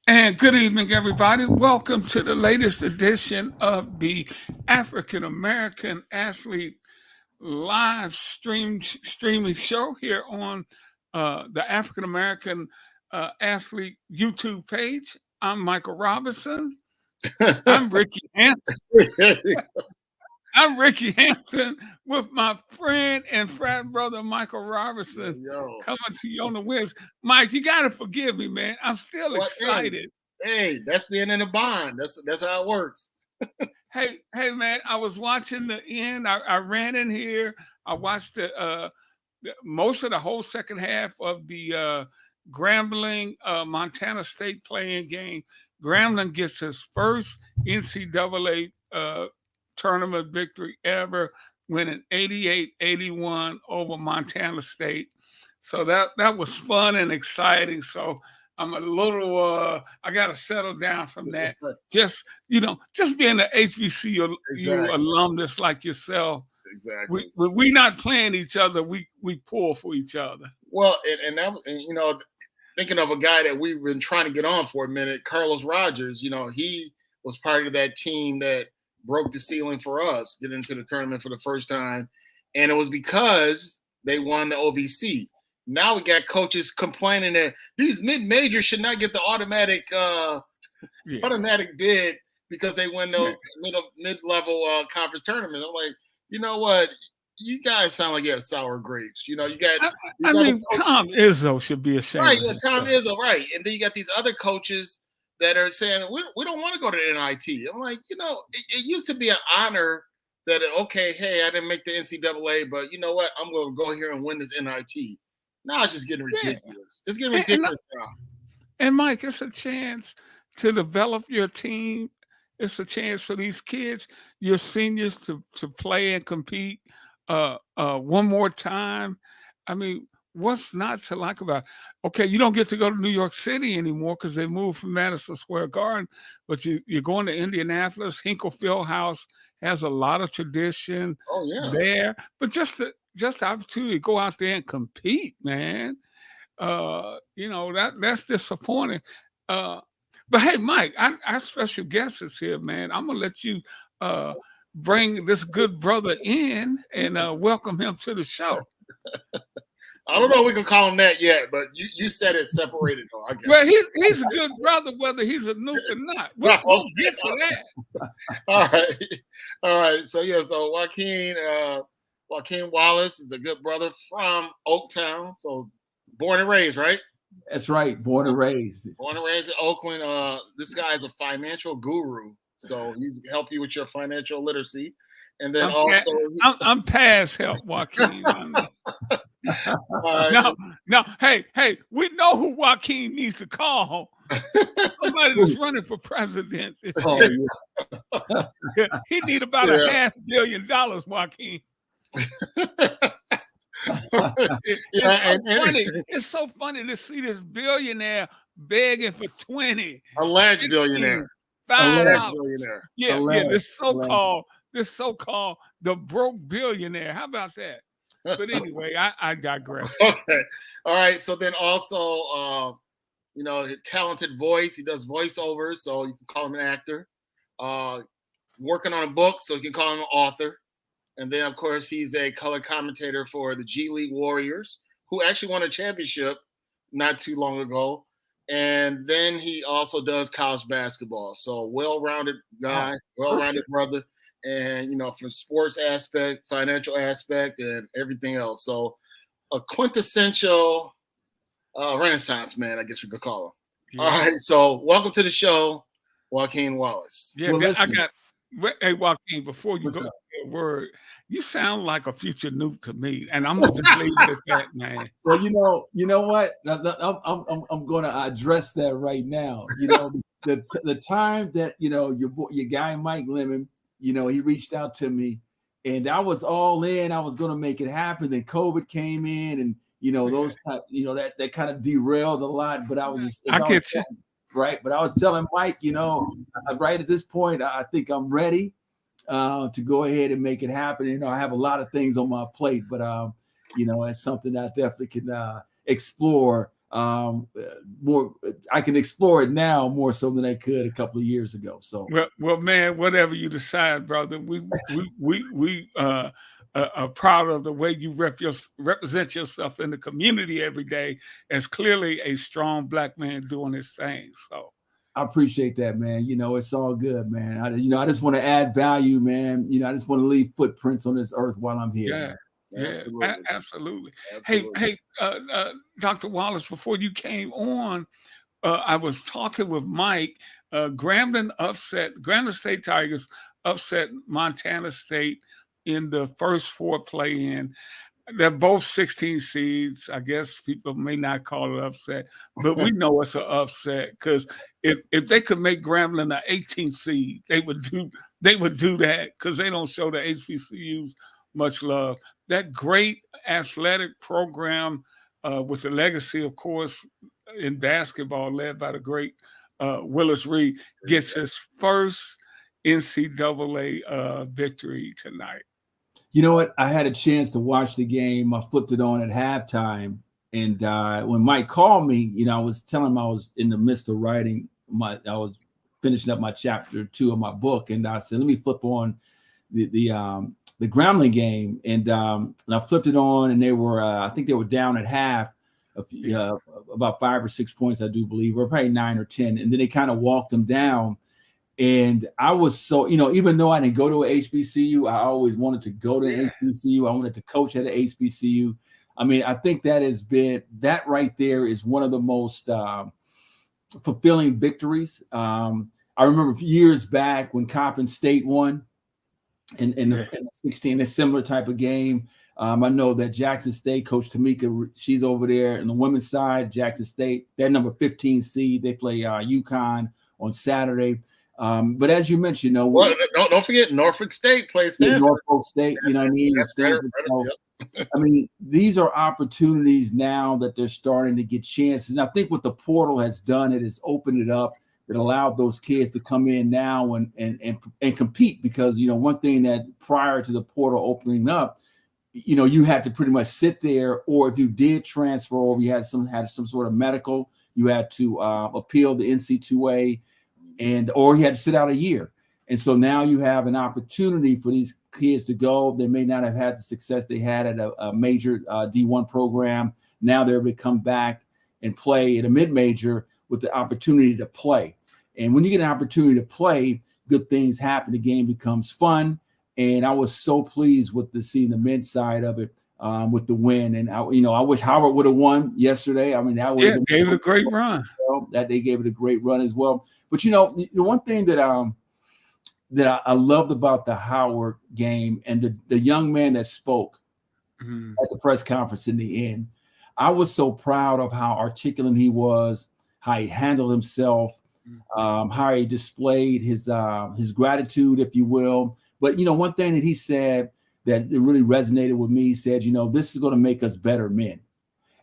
And good evening, everybody. Welcome to the latest edition of the African American Athlete live streaming show here on the African American Athlete YouTube page. I'm Michael Roberson. I'm Rickey Hampton. I'm Rickey Hampton with my friend and frat brother Michael Roberson coming to you on the Wiz. Mike, you got to forgive me, man. I'm still excited. Hey, that's being in a bond. That's how it works. Hey, man! I was watching the end. I ran in here. I watched most of the whole second half of the Grambling Montana State playing game. Grambling gets his first NCAA tournament victory ever, winning 88-81 over Montana State. So that was fun and exciting. So I'm a little I gotta settle down from that. Just being an HBCU alumnus like yourself. Exactly. We not playing each other, we pull for each other. Well, and thinking of a guy that we've been trying to get on for a minute, Carlos Rogers, he was part of that team that broke the ceiling for us, getting into the tournament for the first time. And it was because they won the OVC. Now we got coaches complaining that these mid-majors should not get the automatic bid because they win those mid-level conference tournaments. I'm like, you know what? You guys sound like you have sour grapes. You got. Tom Izzo should be ashamed. Right, yeah, Tom Izzo, right. And then you got these other coaches that are saying we don't want to go to the NIT. I'm like, it used to be an honor that okay, hey, I didn't make the NCAA, but you know what? I'm going to go here and win this NIT. Now it's just getting ridiculous. Yeah. It's getting ridiculous now. And Mike, it's a chance to develop your team. It's a chance for these kids, your seniors, to play and compete one more time. I mean, what's not to like about it? Okay, you don't get to go to New York City anymore because they moved from Madison Square Garden, but you're going to Indianapolis. Hinkle Fieldhouse has a lot of tradition there. But just the opportunity to go out there and compete, man. That's disappointing. But hey, Mike, our special guest is here, man. I'm gonna let you bring this good brother in and welcome him to the show. I don't know if we can call him that yet, but you said it separated though. I guess. Well, he's a good brother, whether he's a nuke or not. We'll get to that. All right. So Joaquin Wallace is a good brother from Oaktown. So born and raised, right? That's right. Born and raised. Born and raised in Oakland. This guy is a financial guru. So he's help you with your financial literacy. And then I'm past help, Joaquin. No, hey, we know who Joaquin needs to call. Somebody that's running for president. He need about $500 million, Joaquin. It's so funny to see this billionaire begging for 20. Alleged billionaire. Yeah, this so-called the broke billionaire. How about that? But anyway, I digress. Okay. All right. So then also, his talented voice. He does voiceovers, so you can call him an actor. Working on a book, so you can call him an author. And then, of course, he's a color commentator for the G League Warriors, who actually won a championship not too long ago. And then he also does college basketball. So well-rounded guy, well-rounded brother. And, from sports aspect, financial aspect, and everything else. So a quintessential Renaissance man, I guess we could call him. Yeah. All right. So welcome to the show, Joaquin Wallace. Yeah, hey, Joaquin, before you go to that word, you sound like a future Nuke to me. And I'm going to just leave it at that, man. Well, you know what? I'm going to address that right now. The time that, your guy, Mike Lemon, he reached out to me and I was all in. I was going to make it happen. Then COVID came in and, those type, that kind of derailed a lot. But I was just, I get you. Right. But I was telling Mike, right at this point, I think I'm ready to go ahead and make it happen. I have a lot of things on my plate, but, it's something I definitely can explore more. I can explore it now more so than I could a couple of years ago. So, well, man, whatever you decide, brother, we are proud of the way you represent yourself in the community every day as clearly a strong Black man doing his thing. So I appreciate that, man. It's all good, man. I just want to add value, man. I just want to leave footprints on this earth while I'm here, yeah, man. yeah, Absolutely. absolutely. Absolutely. Hey, Dr. Wallace, before you came on, I was talking with Mike. Grambling State Tigers upset Montana State in the first four play-in. They're both 16 seeds. I guess people may not call it upset, but we know it's an upset because if they could make Grambling an 18th seed, they would do that because they don't show the HBCUs much love. That great athletic program with the legacy, of course, in basketball, led by the great Willis Reed, gets his first NCAA victory tonight. You know what? I had a chance to watch the game. I flipped it on at halftime, and when Mike called me, I was telling him I was in the midst of writing I was finishing up my chapter 2 of my book, and I said, "Let me flip on the Grambling game," and I flipped it on, and they were, I think they were down at half, about 5 or 6 points, I do believe, or probably 9 or 10, and then they kind of walked them down. And I was so, even though I didn't go to a HBCU, I always wanted to go to an HBCU. I wanted to coach at an HBCU. I mean, I think that right there is one of the most fulfilling victories. I remember years back when Coppin State won in the 16, a similar type of game. I know that Jackson State, Coach Tamika, she's over there. On the women's side, Jackson State, they're number 15 seed. They play UConn on Saturday. But as you mentioned, don't forget Norfolk State plays Stanford. Norfolk State, what I mean? Stanford. I mean, these are opportunities now that they're starting to get chances. And I think what the portal has done, it has opened it up. It allowed those kids to come in now and compete because, one thing that prior to the portal opening up, you had to pretty much sit there, or if you did transfer over, you had some sort of medical, you had to appeal the NC2A, or he had to sit out a year. And so now you have an opportunity for these kids to go. They may not have had the success they had at a major D1 program. Now they're able to come back and play at a mid-major with the opportunity to play. And when you get an opportunity to play, good things happen. The game becomes fun. And I was so pleased with seeing the men's side of it with the win. And I wish Howard would have won yesterday. I mean, that would gave it a great run. That they gave it a great run as well. But the one thing that I loved about the Howard game and the young man that spoke at the press conference in the end, I was so proud of how articulate he was, how he handled himself, how he displayed his gratitude, if you will. But one thing that he said that really resonated with me, he said, this is going to make us better men.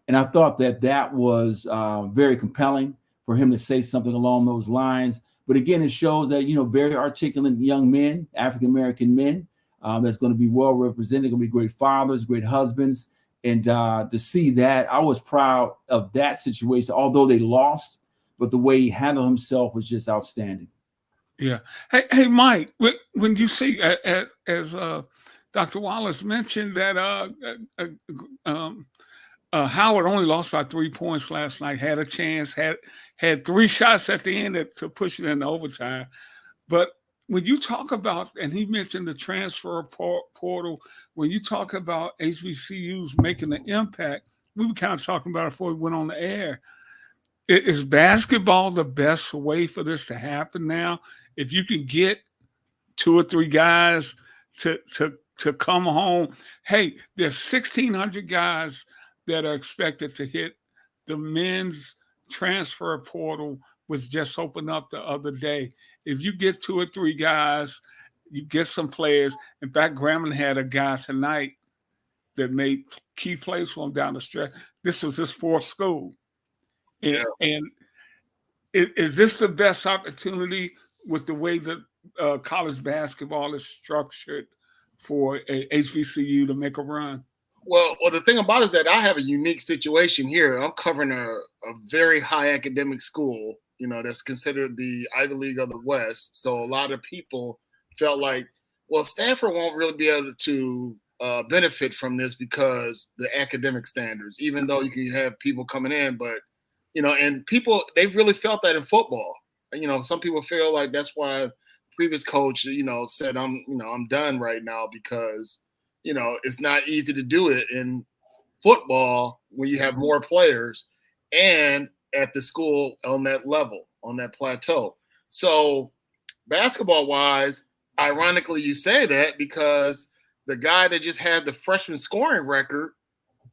And I thought that was very compelling for him to say something along those lines. But again, it shows that, very articulate young men, African-American men, that's going to be well represented, going to be great fathers, great husbands. And to see that, I was proud of that situation, although they lost, but the way he handled himself was just outstanding. Yeah. Hey, Mike, when you see, as Dr. Wallace mentioned, that Howard only lost by 3 points last night, had a chance, had 3 shots at the end to push it into overtime. But when you talk about, and he mentioned the transfer portal, when you talk about HBCUs making the impact, we were kind of talking about it before we went on the air. Is basketball the best way for this to happen now? If you can get 2 or 3 guys to come home, hey, there's 1,600 guys that are expected to hit the men's transfer portal, was just opened up the other day. If you get 2 or 3 guys, you get some players. In fact, Grambling had a guy tonight that made key plays for him down the stretch. This was his 4th school. And is this the best opportunity with the way that college basketball is structured for a HBCU to make a run? Well, the thing about it is that I have a unique situation here. I'm covering a very high academic school, that's considered the Ivy League of the West. So a lot of people felt like, well, Stanford won't really be able to benefit from this because the academic standards, even though you can have people coming in, but and people, they've really felt that in football. Some people feel like that's why previous coach, said I'm done right now because it's not easy to do it in football when you have more players and at the school on that level, on that plateau. So basketball wise, ironically, you say that because the guy that just had the freshman scoring record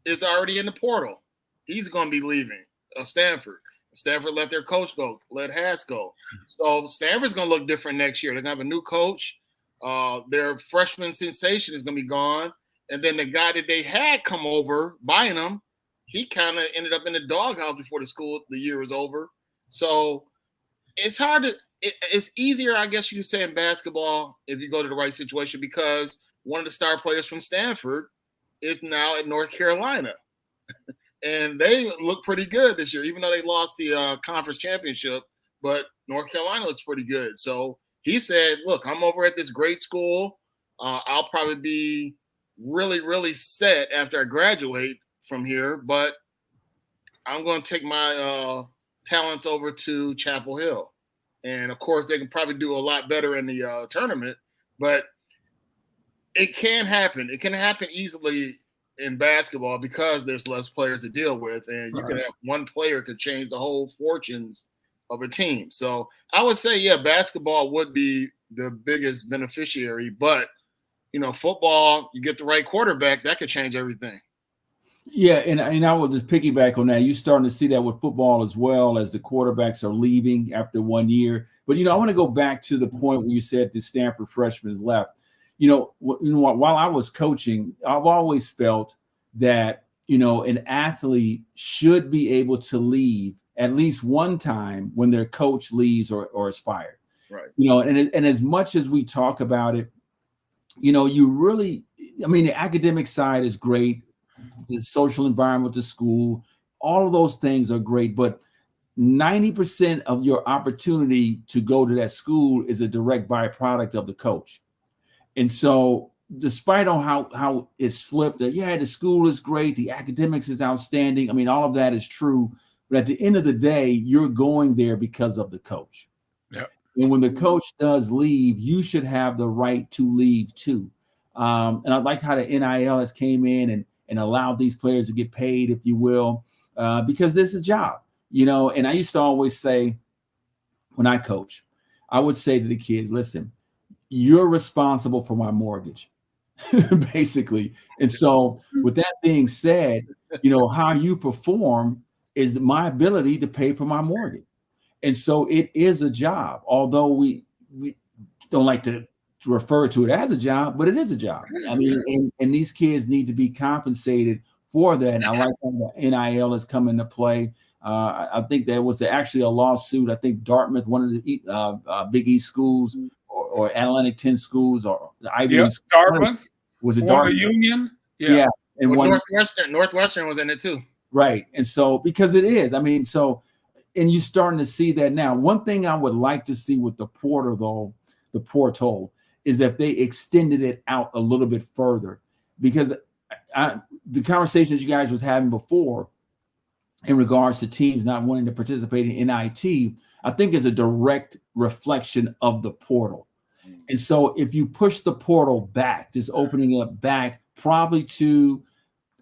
is already in the portal. He's going to be leaving Stanford. Stanford let their coach go, let Haas go. So Stanford's going to look different next year. They're going to have a new coach. Their freshman sensation is going to be gone. And then the guy that they had come over buying them, he kind of ended up in the doghouse before the year was over. So it's hard to it's easier, I guess you could say, in basketball if you go to the right situation because one of the star players from Stanford is now at North Carolina. And they look pretty good this year, even though they lost the conference championship. But North Carolina looks pretty good. So he said, look, I'm over at this great school. I'll probably be really, really set after I graduate from here. But I'm going to take my talents over to Chapel Hill. And, of course, they can probably do a lot better in the tournament. But it can happen. It can happen easily in basketball because there's less players to deal with, and you can have one player could change the whole fortunes of a team. So I would say, yeah, basketball would be the biggest beneficiary, but football, you get the right quarterback, that could change everything. Yeah, and I will just piggyback on that. You're starting to see that with football as well, as the quarterbacks are leaving after 1 year. But I want to go back to the point where you said the Stanford freshmen left. While I was coaching, I've always felt that, an athlete should be able to leave at least one time when their coach leaves or is fired. Right. And as much as we talk about it, you really, the academic side is great. The social environment, the school, all of those things are great. But 90% of your opportunity to go to that school is a direct byproduct of the coach. And so despite on how it's flipped, that, the school is great, the academics is outstanding. All of that is true. But at the end of the day, you're going there because of the coach. Yep. And when the coach does leave, you should have the right to leave too. And I like how the NIL has came in and allowed these players to get paid, if you will, because this is a job, And I used to always say, when I coach, I would say to the kids, listen, you're responsible for my mortgage, basically. And so with that being said, how you perform is my ability to pay for my mortgage. And so it is a job, although we don't like to refer to it as a job, but it is a job. And these kids need to be compensated for that. And I like how the NIL has come into play. I think there was actually a lawsuit. I think Dartmouth, one of the Big East schools, or Atlantic 10 schools, or the Ivy League. Dartmouth. Was it Dartmouth? Dartmouth? Union? Yeah. And Northwestern was in it too. Right. And so, because it is, and you're starting to see that now. One thing I would like to see with the portal, is if they extended it out a little bit further, because the conversations you guys was having before in regards to teams not wanting to participate in NIT, I think is a direct reflection of the portal. And so if you push the portal back, just opening it back probably to,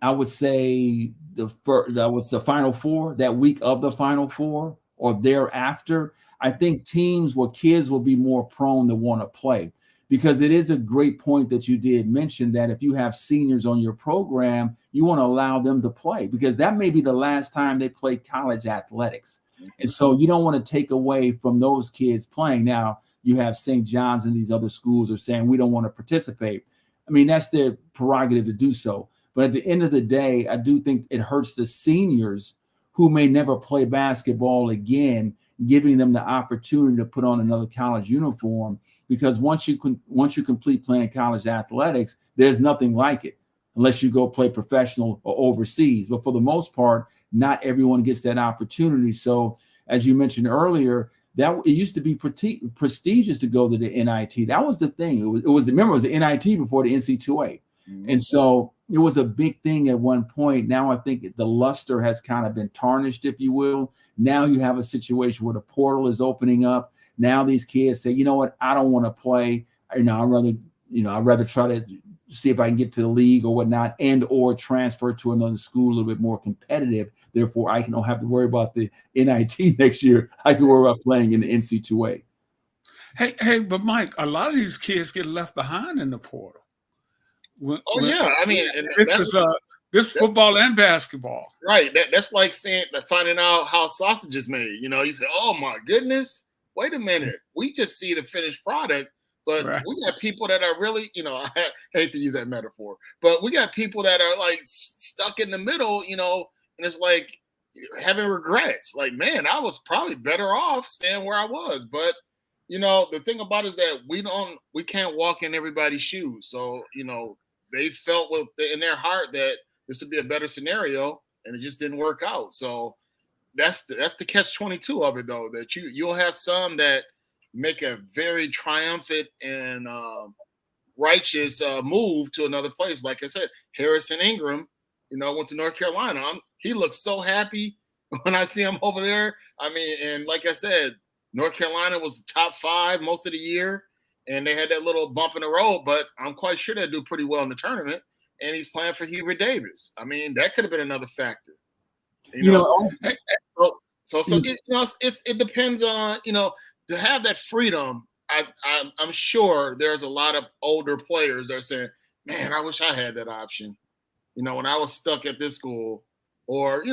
I would say that was the Final Four, that week of the Final Four or thereafter, I think kids will be more prone to want to play. Because it is a great point that you did mention that if you have seniors on your program, you want to allow them to play, because that may be the last time they play college athletics. And so you don't want to take away from those kids playing. Now, you have St. John's and these other schools are saying we don't want to participate. That's their prerogative to do so. But at the end of the day, I do think it hurts the seniors who may never play basketball again, giving them the opportunity to put on another college uniform. Because once you complete playing college athletics, there's nothing like it. unless you go play professional or overseas. But for the most part, not everyone gets that opportunity. So as you mentioned earlier, that it used to be prestigious to go to the NIT. That was the thing. Remember, it was the NIT before the NC2A. Mhm. And so it was a big thing at one point. Now I think the luster has kind of been tarnished, if you will. Now you have a situation where the portal is opening up. Now these kids say, you know what, I don't want to play. I'd rather try to see if I can get to the league or whatnot, and or transfer to another school a little bit more competitive. Therefore, I don't have to worry about the NIT next year. I can worry about playing in the NC2A. Hey, but Mike, a lot of these kids get left behind in the portal. Yeah, I mean, and this football and basketball. Right. That's like finding out how sausage is made. You know, you say, "Oh my goodness, wait a minute. We just see the finished product, but Right. we got people that are really, I hate to use that metaphor, but we got people that are like stuck in the middle, and it's like having regrets. Like, man, I was probably better off staying where I was, but." The thing about it is that we can't walk in everybody's shoes. So, they felt in their heart that this would be a better scenario, and it just didn't work out. So that's the catch-22 of it, though, that you'll have some that make a very triumphant and righteous move to another place. Like I said, Harrison Ingram, went to North Carolina. He looks so happy when I see him over there. I mean, and like I said, North Carolina was top 5 most of the year, and they had that little bump in the road, but I'm quite sure they'll do pretty well in the tournament. And he's playing for Hubert Davis. I mean, that could have been another factor. It depends on to have that freedom. I'm sure there's a lot of older players that are saying, "Man, I wish I had that option." When I was stuck at this school, or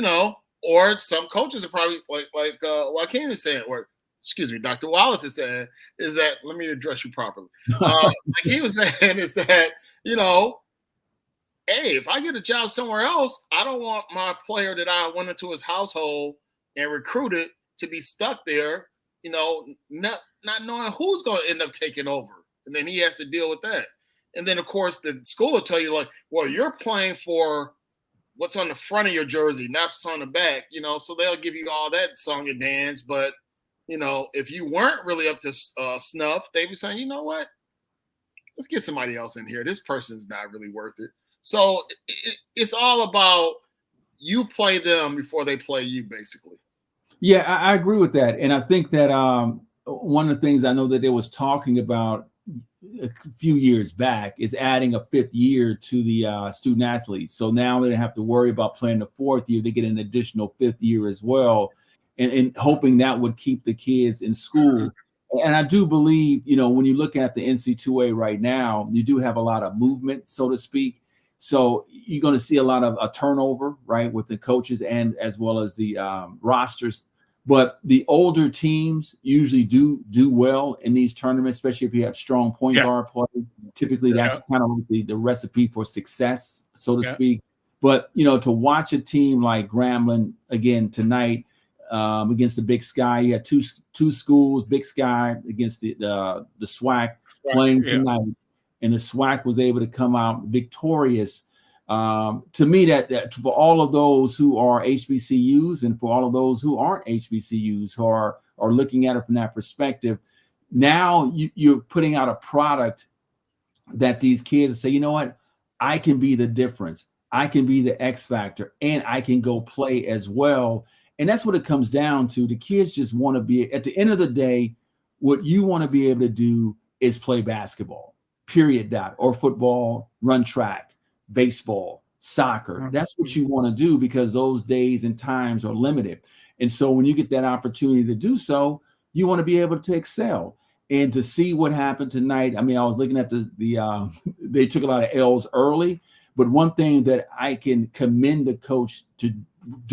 some coaches are probably like Joaquin is saying, or excuse me, Dr. Wallace is saying, is that, let me address you properly. Like he was saying is that, hey, if I get a job somewhere else, I don't want my player that I went into his household and recruited to be stuck there, not knowing who's going to end up taking over. And then he has to deal with that. And then, of course, the school will tell you, like, well, you're playing for what's on the front of your jersey, not what's on the back, so they'll give you all that song and dance. But, if you weren't really up to snuff, they'd be saying, you know what, let's get somebody else in here. This person's not really worth it. So it's all about you play them before they play you, basically. Yeah, I agree with that. And I think that one of the things I know that they was talking about a few years back is adding a 5th year to the student athletes. So now they don't have to worry about playing the 4th year. They get an additional 5th year as well, and hoping that would keep the kids in school. And I do believe, when you look at the NC2A right now, you do have a lot of movement, so to speak. So you're going to see a lot of a turnover, right, with the coaches and as well as the rosters. But the older teams usually do well in these tournaments, especially if you have strong point guard play. Typically, that's kind of like the recipe for success, so to speak. But, to watch a team like Grambling again tonight against the Big Sky, you had two schools, Big Sky against the SWAC playing tonight. And the SWAC was able to come out victorious. To me, that for all of those who are HBCUs and for all of those who aren't HBCUs who are looking at it from that perspective, now you're putting out a product that these kids say, you know what, I can be the difference. I can be the X factor, and I can go play as well. And that's what it comes down to. The kids just want to be, at the end of the day, what you want to be able to do is play basketball. Period. Or football, run track, baseball, soccer. That's what you want to do because those days and times are limited. And so when you get that opportunity to do so, you want to be able to excel. And to see what happened tonight, I mean, I was looking at they took a lot of L's early, but one thing that I can commend the coach to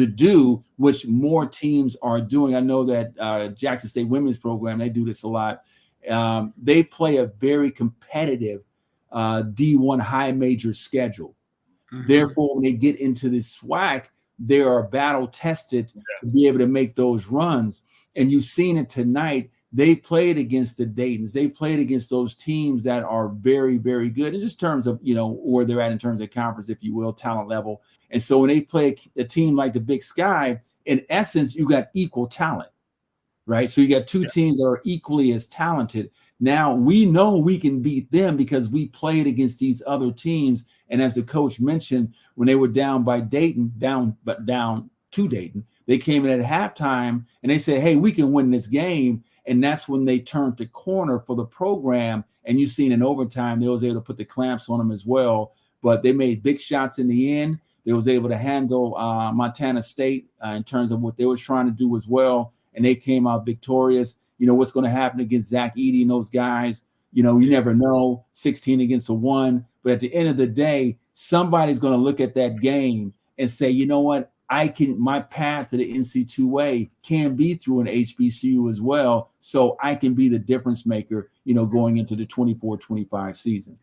do, which more teams are doing. I know that Jackson State women's program, they do this a lot. They play a very competitive D1 high major schedule. Mm-hmm. Therefore, when they get into the SWAC, they are battle tested to be able to make those runs. And you've seen it tonight. they played against the Daytons. They played against those teams that are very, very good in just terms of, where they're at in terms of conference, if you will, talent level. And so when they play a team like the Big Sky, in essence, you got equal talent, right? So you got two teams that are equally as talented. Now we know we can beat them because we played against these other teams. And as the coach mentioned, when they were down to Dayton, they came in at halftime and they said, hey, we can win this game. And that's when they turned the corner for the program. And you've seen in overtime, they was able to put the clamps on them as well. But they made big shots in the end. They was able to handle Montana State in terms of what they was trying to do as well. And they came out victorious. What's going to happen against Zach Edey and those guys, you never know, 16 against 1. But at the end of the day, somebody's going to look at that game and say, you know what? My path to the NC2A can be through an HBCU as well. So I can be the difference maker, going into the 24-25 season.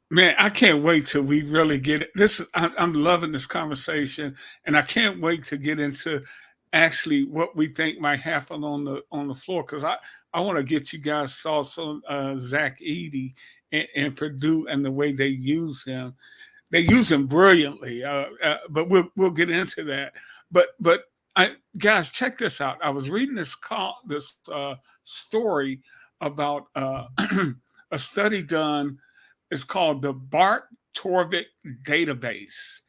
Man, I can't wait till we really get it. I'm loving this conversation, and I can't wait to get into actually what we think might happen on the floor, because I want to get you guys' thoughts on Zach Edey and Purdue and the way they use him. They use him brilliantly, but we'll get into that. But guys, check this out. I was reading this story about a study done. It's called the Bart Torvik Database,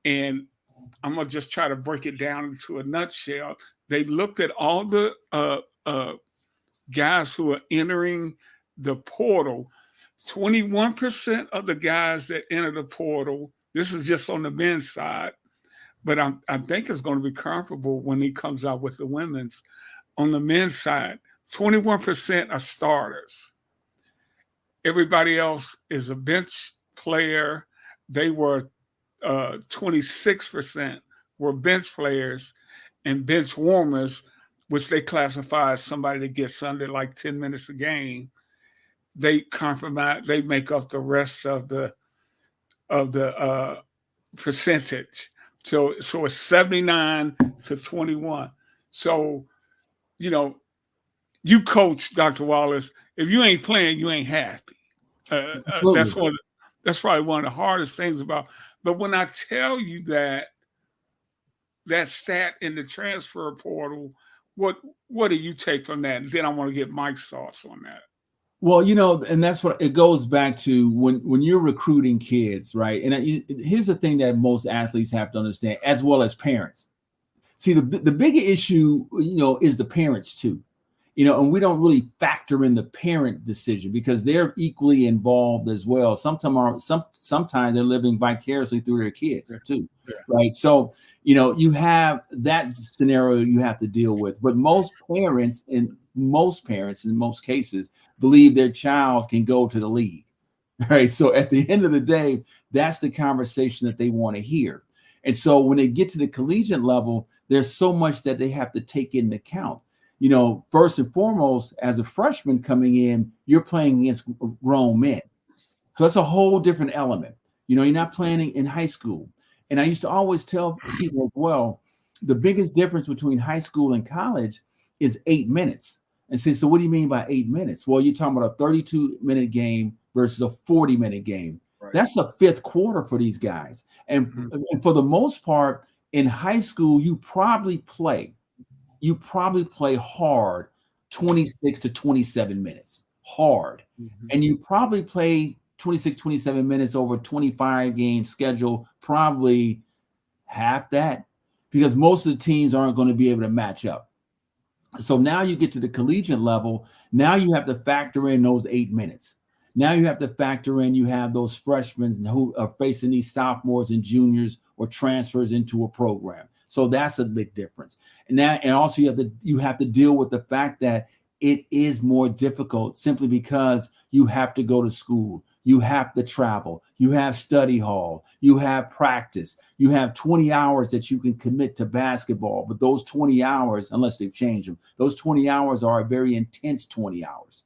and I'm gonna just try to break it down into a nutshell. They looked at all the guys who are entering the portal. 21% of the guys that enter the portal, this is just on the men's side, but I think it's going to be comparable when he comes out with the women's. On the men's side, 21% are starters. Everybody else is a bench player. They were 26% were bench players and bench warmers, which they classify as somebody that gets under like 10 minutes a game. They make up the rest of the percentage. So it's 79 to 21. So, you coach, Dr. Wallace. If you ain't playing, you ain't happy. That's probably one of the hardest things about. But when I tell you that stat in the transfer portal, what do you take from that? And then I want to get Mike's thoughts on that. Well, and that's what it goes back to when you're recruiting kids, right? And here's the thing that most athletes have to understand, as well as parents. See, the bigger issue, is the parents too, and we don't really factor in the parent decision because they're equally involved as well. Sometimes they're living vicariously through their kids too, right? So, you have that scenario you have to deal with. But most parents in most cases believe their child can go to the league, right? So at the end of the day, that's the conversation that they want to hear. And so when they get to the collegiate level, there's so much that they have to take into account. First and foremost, as a freshman coming in, you're playing against grown men. So that's a whole different element. You're not playing in high school. And I used to always tell people as well, the biggest difference between high school and college is 8 minutes. And say, so what do you mean by 8 minutes? Well, you're talking about a 32-minute game versus a 40-minute game. Right. That's a fifth quarter for these guys. And for the most part, in high school, you probably play hard 26 to 27 minutes, hard. And you probably play 26, 27 minutes over a 25-game schedule, probably half that, because most of the teams aren't going to be able to match up. So now you get to the collegiate level. Now you have to factor in those 8 minutes. Now you have to factor in, you have those freshmen who are facing these sophomores and juniors or transfers into a program. So that's a big difference. And also you have to deal with the fact that it is more difficult simply because you have to go to school. You have to travel. You have study hall. You have practice. You have 20 hours that you can commit to basketball. But those 20 hours, unless they've changed them, those 20 hours are a very intense 20 hours.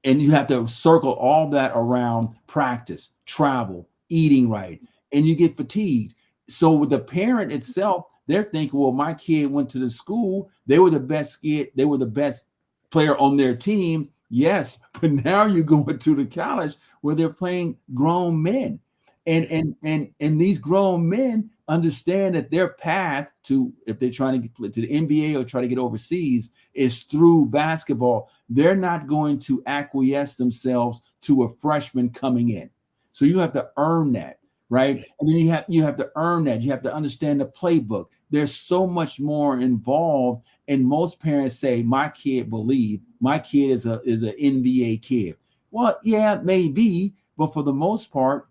And you have to circle all that around practice, travel, eating right, and you get fatigued. So with the parent itself, they're thinking, well, my kid went to the school. They were the best kid. They were the best player on their team, yes, but now you're going to the college where they're playing grown men. And these grown men understand that their path to, if they're trying to get to the NBA or try to get overseas, is through basketball. They're not going to acquiesce themselves to a freshman coming in. So you have to earn that, right? And then you have to earn that. You have to understand the playbook. There's so much more involved. And most parents say, my kid believe my kid is an NBA kid. Well, yeah, maybe, but for the most part,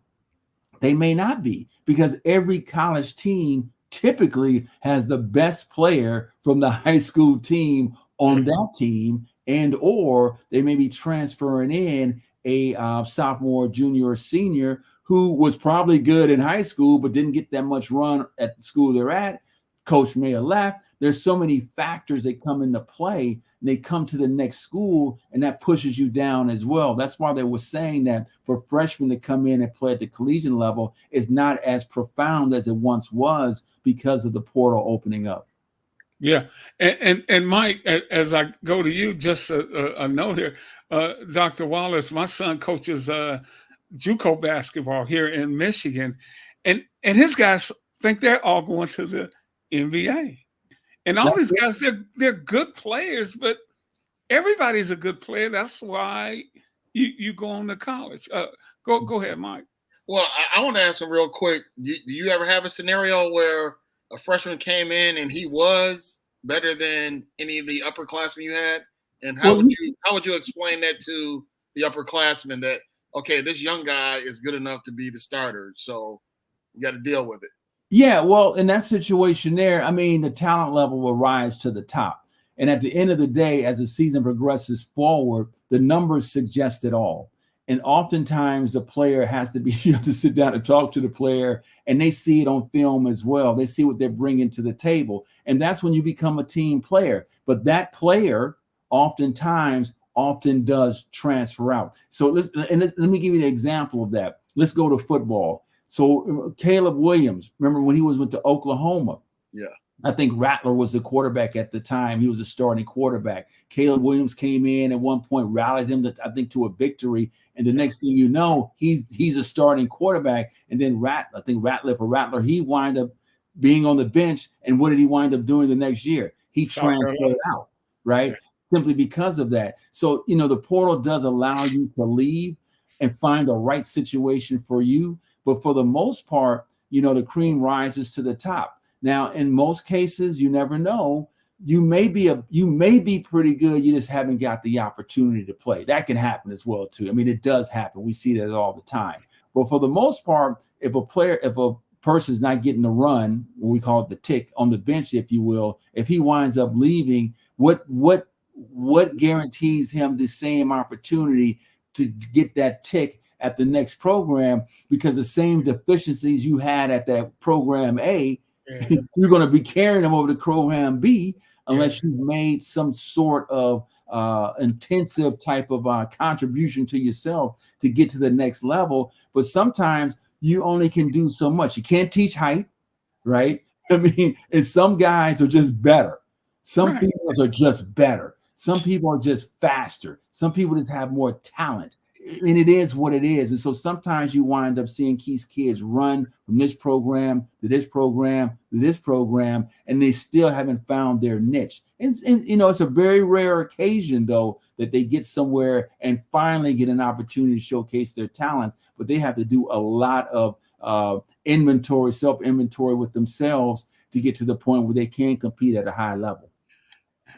they may not be, because every college team typically has the best player from the high school team on that team, and or they may be transferring in a sophomore, junior, or senior who was probably good in high school but didn't get that much run at the school they're at. Coach may have left. There's so many factors that come into play, and they come to the next school, and that pushes you down as well. That's why they were saying that for freshmen to come in and play at the collegiate level is not as profound as it once was because of the portal opening up. Yeah, and Mike, as I go to you, just a note here, Dr. Wallace. My son coaches JUCO basketball here in Michigan, and his guys think they're all going to the NBA. And all these guys, they're good players, but everybody's a good player. That's why you go on to college. Go ahead, Mike. Well, I want to ask him real quick. Do you ever have a scenario where a freshman came in and he was better than any of the upperclassmen you had? And how would you explain that to the upperclassmen that, okay, this young guy is good enough to be the starter, so you got to deal with it? Yeah, well, in that situation there, I mean, the talent level will rise to the top. And at the end of the day, as the season progresses forward, the numbers suggest it all. And oftentimes the player has to be able to sit down and talk to the player, and they see it on film as well. They see what they're bringing to the table. And that's when you become a team player. But that player oftentimes often does transfer out. So let me give you an example of that. Let's go to football. So Caleb Williams, remember when he went to Oklahoma? Yeah. I think Rattler was the quarterback at the time. He was a starting quarterback. Caleb Williams came in at one point, rallied him to a victory. And the next thing you know, he's a starting quarterback. And then Rattler, he wind up being on the bench. And what did he wind up doing the next year? He transferred out, right? Yeah. Simply because of that. So, the portal does allow you to leave and find the right situation for you. But for the most part, the cream rises to the top. Now, in most cases, you never know. You may be pretty good. You just haven't got the opportunity to play. That can happen as well, too. I mean, it does happen. We see that all the time. But for the most part, if a person's not getting the run, what we call it the tick on the bench, if you will, if he winds up leaving, what guarantees him the same opportunity to get that tick at the next program? Because the same deficiencies you had at that program A, you're going to be carrying them over to program B unless you've made some sort of intensive type of contribution to yourself to get to the next level. But sometimes you only can do so much. You can't teach height, right? I mean, and some guys are just better. Some people are just better. Some people are just faster. Some people just have more talent. And it is what it is. And so sometimes you wind up seeing these kids run from this program to this program to this program, and they still haven't found their niche. And it's a very rare occasion, though, that they get somewhere and finally get an opportunity to showcase their talents. But they have to do a lot of self-inventory with themselves to get to the point where they can compete at a high level.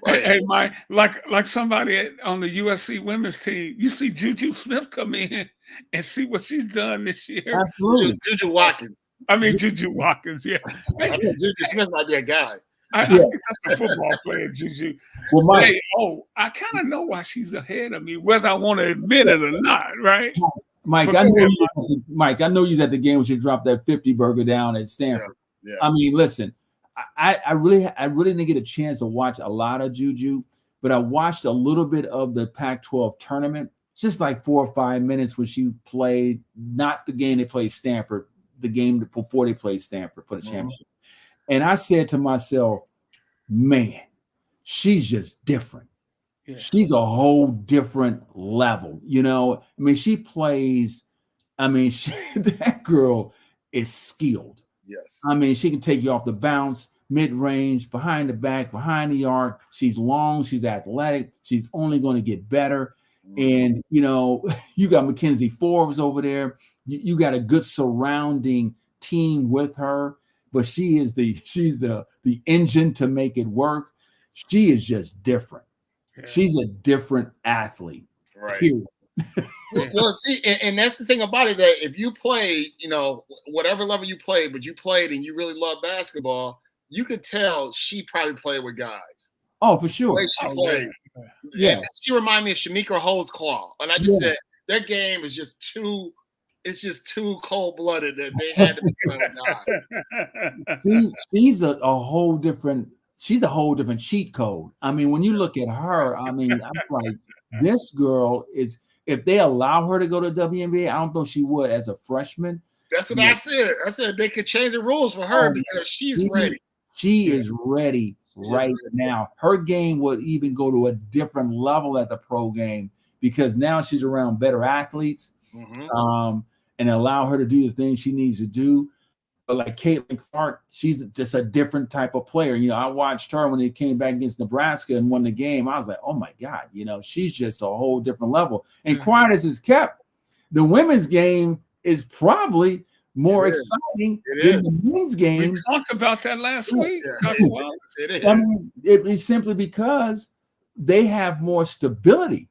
Right. Hey, Mike, like somebody on the USC women's team, you see Juju Smith come in and see what she's done this year. Absolutely. Juju Watkins. I mean, Juju Watkins, yeah. I think Juju Smith might be a guy. I think that's a football player, Juju. Well, Mike, hey, I kind of know why she's ahead of me, whether I want to admit it or not, right? Mike, I know you was at the game when she dropped that 50 burger down at Stanford. Yeah. I mean, listen, I really didn't get a chance to watch a lot of Juju, but I watched a little bit of the Pac-12 tournament, just like 4 or 5 minutes when she played, not the game they played Stanford, the game before they played Stanford for the championship. And I said to myself, man, she's just different. she's a whole different level. You know, I mean, she plays. I mean, that girl is skilled. Yes. I mean, she can take you off the bounce, mid-range, behind the back, behind the arc. She's long, she's athletic, she's only going to get better. And you know, you got Mackenzie Forbes over there. You got a good surrounding team with her, but she's the engine to make it work. She is just different. Yeah. She's a different athlete. Right. Period. Well, see, and that's the thing about it, that if you play, you know, whatever level you played, but you played and you really love basketball, you could tell she probably played with guys. Oh, for sure. The way she played. Yeah. And she reminded me of Shamika Holdsclaw. And I just said their game is just too, it's just too cold-blooded that they had to be playing guys. She's a whole different, she's a whole different cheat code. I mean, when you look at her, I mean, I'm like, this girl is, if they allow her to go to WNBA, I don't think she would as a freshman. That's what I said. I said they could change the rules for her because she's ready. She is ready right now. Her game would even go to a different level at the pro game because now she's around better athletes and allow her to do the things she needs to do. But like Caitlin Clark, she's just a different type of player. You know, I watched her when they came back against Nebraska and won the game. I was like, oh my God, you know, she's just a whole different level. And quiet as it's kept, the women's game is probably more exciting than the men's game. We talked about that last week. It is. I mean, it's simply because they have more stability.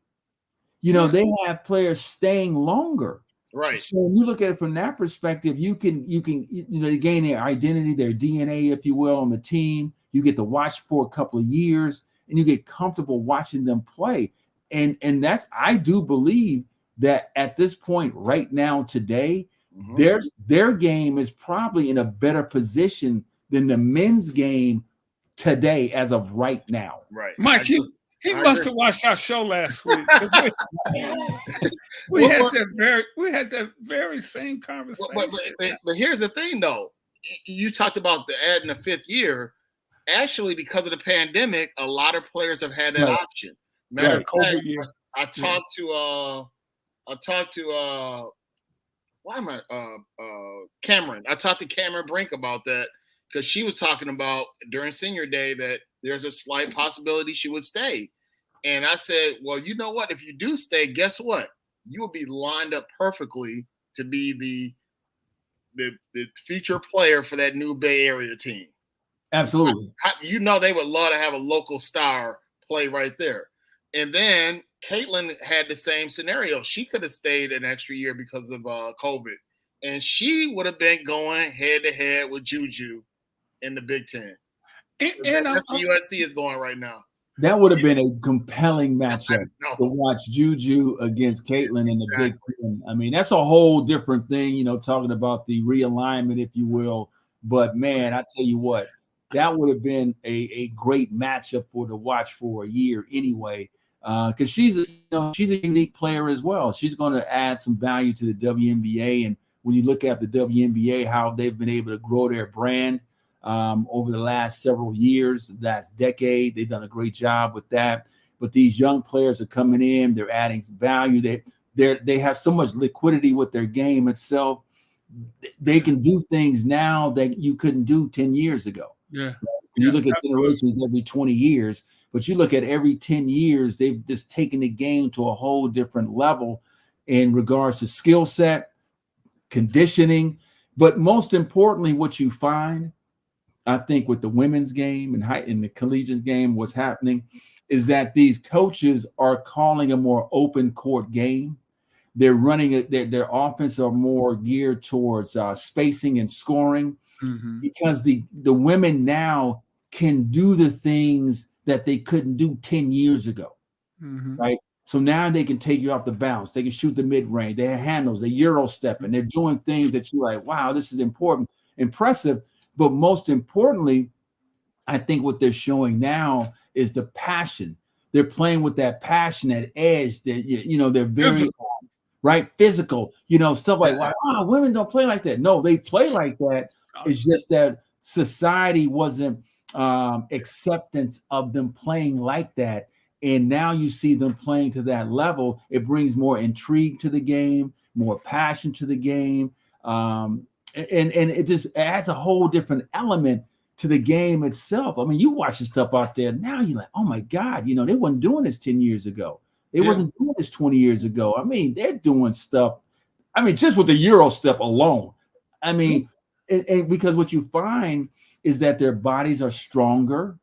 You know, they have players staying longer. Right. So when you look at it from that perspective, you can they gain their identity, their DNA, if you will, on the team. You get to watch for a couple of years, and you get comfortable watching them play. And that's, I do believe that at this point right now today, their game is probably in a better position than the men's game today as of right now. Right, Mike. He must have watched our show last week. We had that very same conversation. But here's the thing, though. You talked about adding a fifth year. Actually, because of the pandemic, a lot of players have had that option. Matter of fact, I talked to Cameron. I talked to Cameron Brink about that because she was talking about during senior day that there's a slight possibility she would stay. And I said, well, you know what? If you do stay, guess what? You will be lined up perfectly to be the feature player for that new Bay Area team. Absolutely. You know they would love to have a local star play right there. And then Caitlin had the same scenario. She could have stayed an extra year because of COVID. And she would have been going head-to-head with Juju in the Big Ten. That's where USC is going right now. That would have been a compelling matchup to watch Juju against Caitlin in the Big Ten. I mean, that's a whole different thing, you know, talking about the realignment, if you will. But, man, I tell you what, that would have been a great matchup to watch for a year anyway, because she's a unique player as well. She's going to add some value to the WNBA. And when you look at the WNBA, how they've been able to grow their brand over the last several years, last decade. They've done a great job with that. But these young players are coming in, they're adding some value. They have so much liquidity with their game itself. They can do things now that you couldn't do 10 years ago. Yeah. You look at generations every 20 years, but you look at every 10 years, they've just taken the game to a whole different level in regards to skill set, conditioning. But most importantly, what you find, I think, with the women's game and the collegiate game, what's happening is that these coaches are calling a more open court game. They're running their offense are more geared towards spacing and scoring because the women now can do the things that they couldn't do 10 years ago, right? So now they can take you off the bounce. They can shoot the mid-range. They have handles. They're Euro stepping. They're doing things that you're like, wow, this is impressive. But most importantly, I think what they're showing now is the passion. They're playing with that passion, that edge. That they're very physical. Stuff like, wow, women don't play like that. No, they play like that. It's just that society wasn't acceptance of them playing like that. And now you see them playing to that level. It brings more intrigue to the game, more passion to the game. And it just adds a whole different element to the game itself. I mean, you watch the stuff out there now, you're like, oh my God, they weren't doing this 10 years ago. They wasn't doing this 20 years ago. I mean, they're doing stuff. I mean, just with the Euro step alone. I mean, and because what you find is that their bodies are stronger.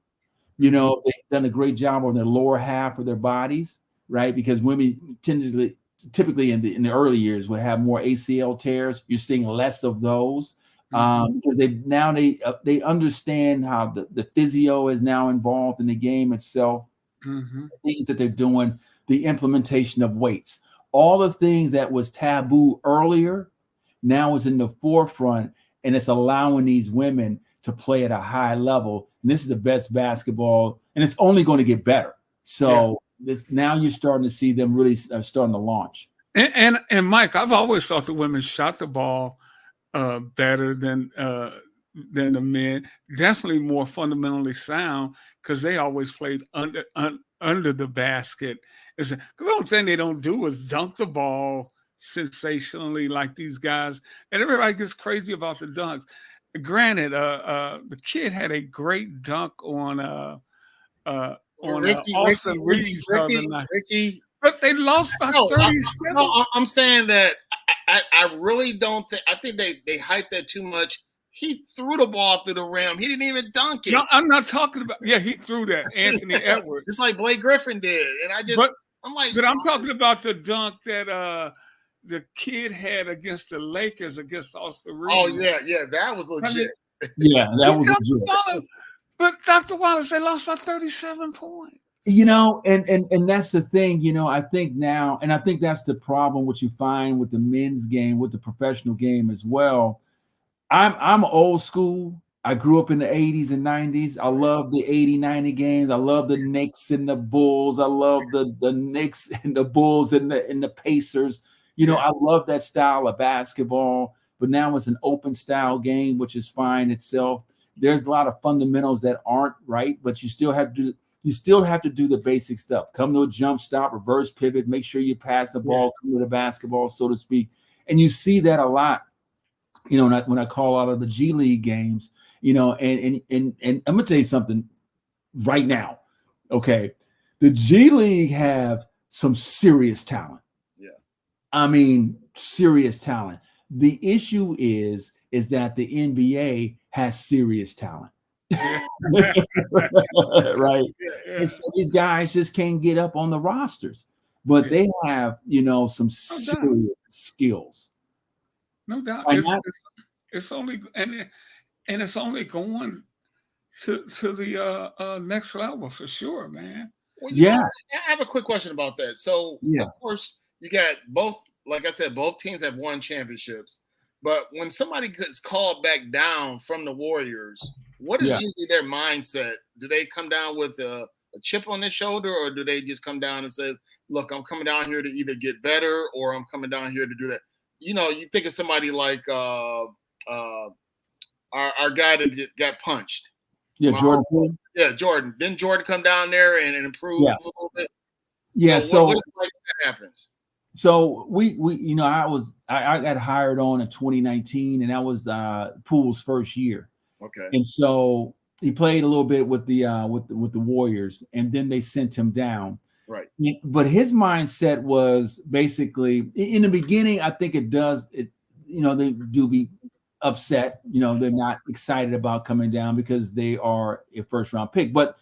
They've done a great job on their lower half of their bodies, right? Because women typically in the early years would have more ACL tears. You're seeing less of those because they understand how the physio is now involved in the game itself. Things that they're doing, the implementation of weights, all the things that was taboo earlier, now is in the forefront, and it's allowing these women to play at a high level. And this is the best basketball, and it's only going to get better. So now you're starting to see them really starting to launch. And Mike, I've always thought the women shot the ball better than the men. Definitely more fundamentally sound because they always played under the basket. The only thing they don't do is dunk the ball sensationally like these guys, and everybody gets crazy about the dunks. Granted, the kid had a great dunk on Austin Reeves the other night. But they lost by 37. I'm saying that I really don't think. I think they hyped that too much. He threw the ball through the rim. He didn't even dunk it. No, I'm not talking about. Yeah, he threw that. Anthony Edwards, just like Blake Griffin did. And I'm talking about the dunk that the kid had against the Lakers against Austin Reeves. Oh yeah, that was legit. That was legit. But Dr. Wallace, they lost by 37 points. And that's the thing, I think now, and I think that's the problem what you find with the men's game, with the professional game as well. I'm old school. I grew up in the 80s and 90s. I love the 80, 90 games. I love the Knicks and the Bulls. I love the Knicks and the Bulls and the Pacers. I love that style of basketball, but now it's an open style game, which is fine itself. There's a lot of fundamentals that aren't right, but you still have to do the basic stuff. Come to a jump stop, reverse pivot, make sure you pass the ball, come to the basketball, so to speak. And you see that a lot, when I call out of the G League games, and I'm gonna tell you something right now. Okay. The G League have some serious talent. Yeah. I mean, serious talent. The issue is that the NBA has serious talent. Right. And so these guys just can't get up on the rosters, but they have, some serious skills. No doubt. It's only and it's only going to the next level for sure, man. Well, I have a quick question about that. So of course you got both, like I said, both teams have won championships. But when somebody gets called back down from the Warriors, what is usually their mindset? Do they come down with a chip on their shoulder, or do they just come down and say, look, I'm coming down here to either get better or I'm coming down here to do that? You think of somebody like our guy that got punched. Yeah, Jordan. Yeah, Jordan. Didn't Jordan come down there and improve a little bit? Yeah, so what is it like when that happens? So we I got hired on in 2019, and that was Poole's first year. Okay. And so he played a little bit with the Warriors, and then they sent him down. Right. But his mindset was basically in the beginning. I think they do be upset. They're not excited about coming down because they are a first round pick, but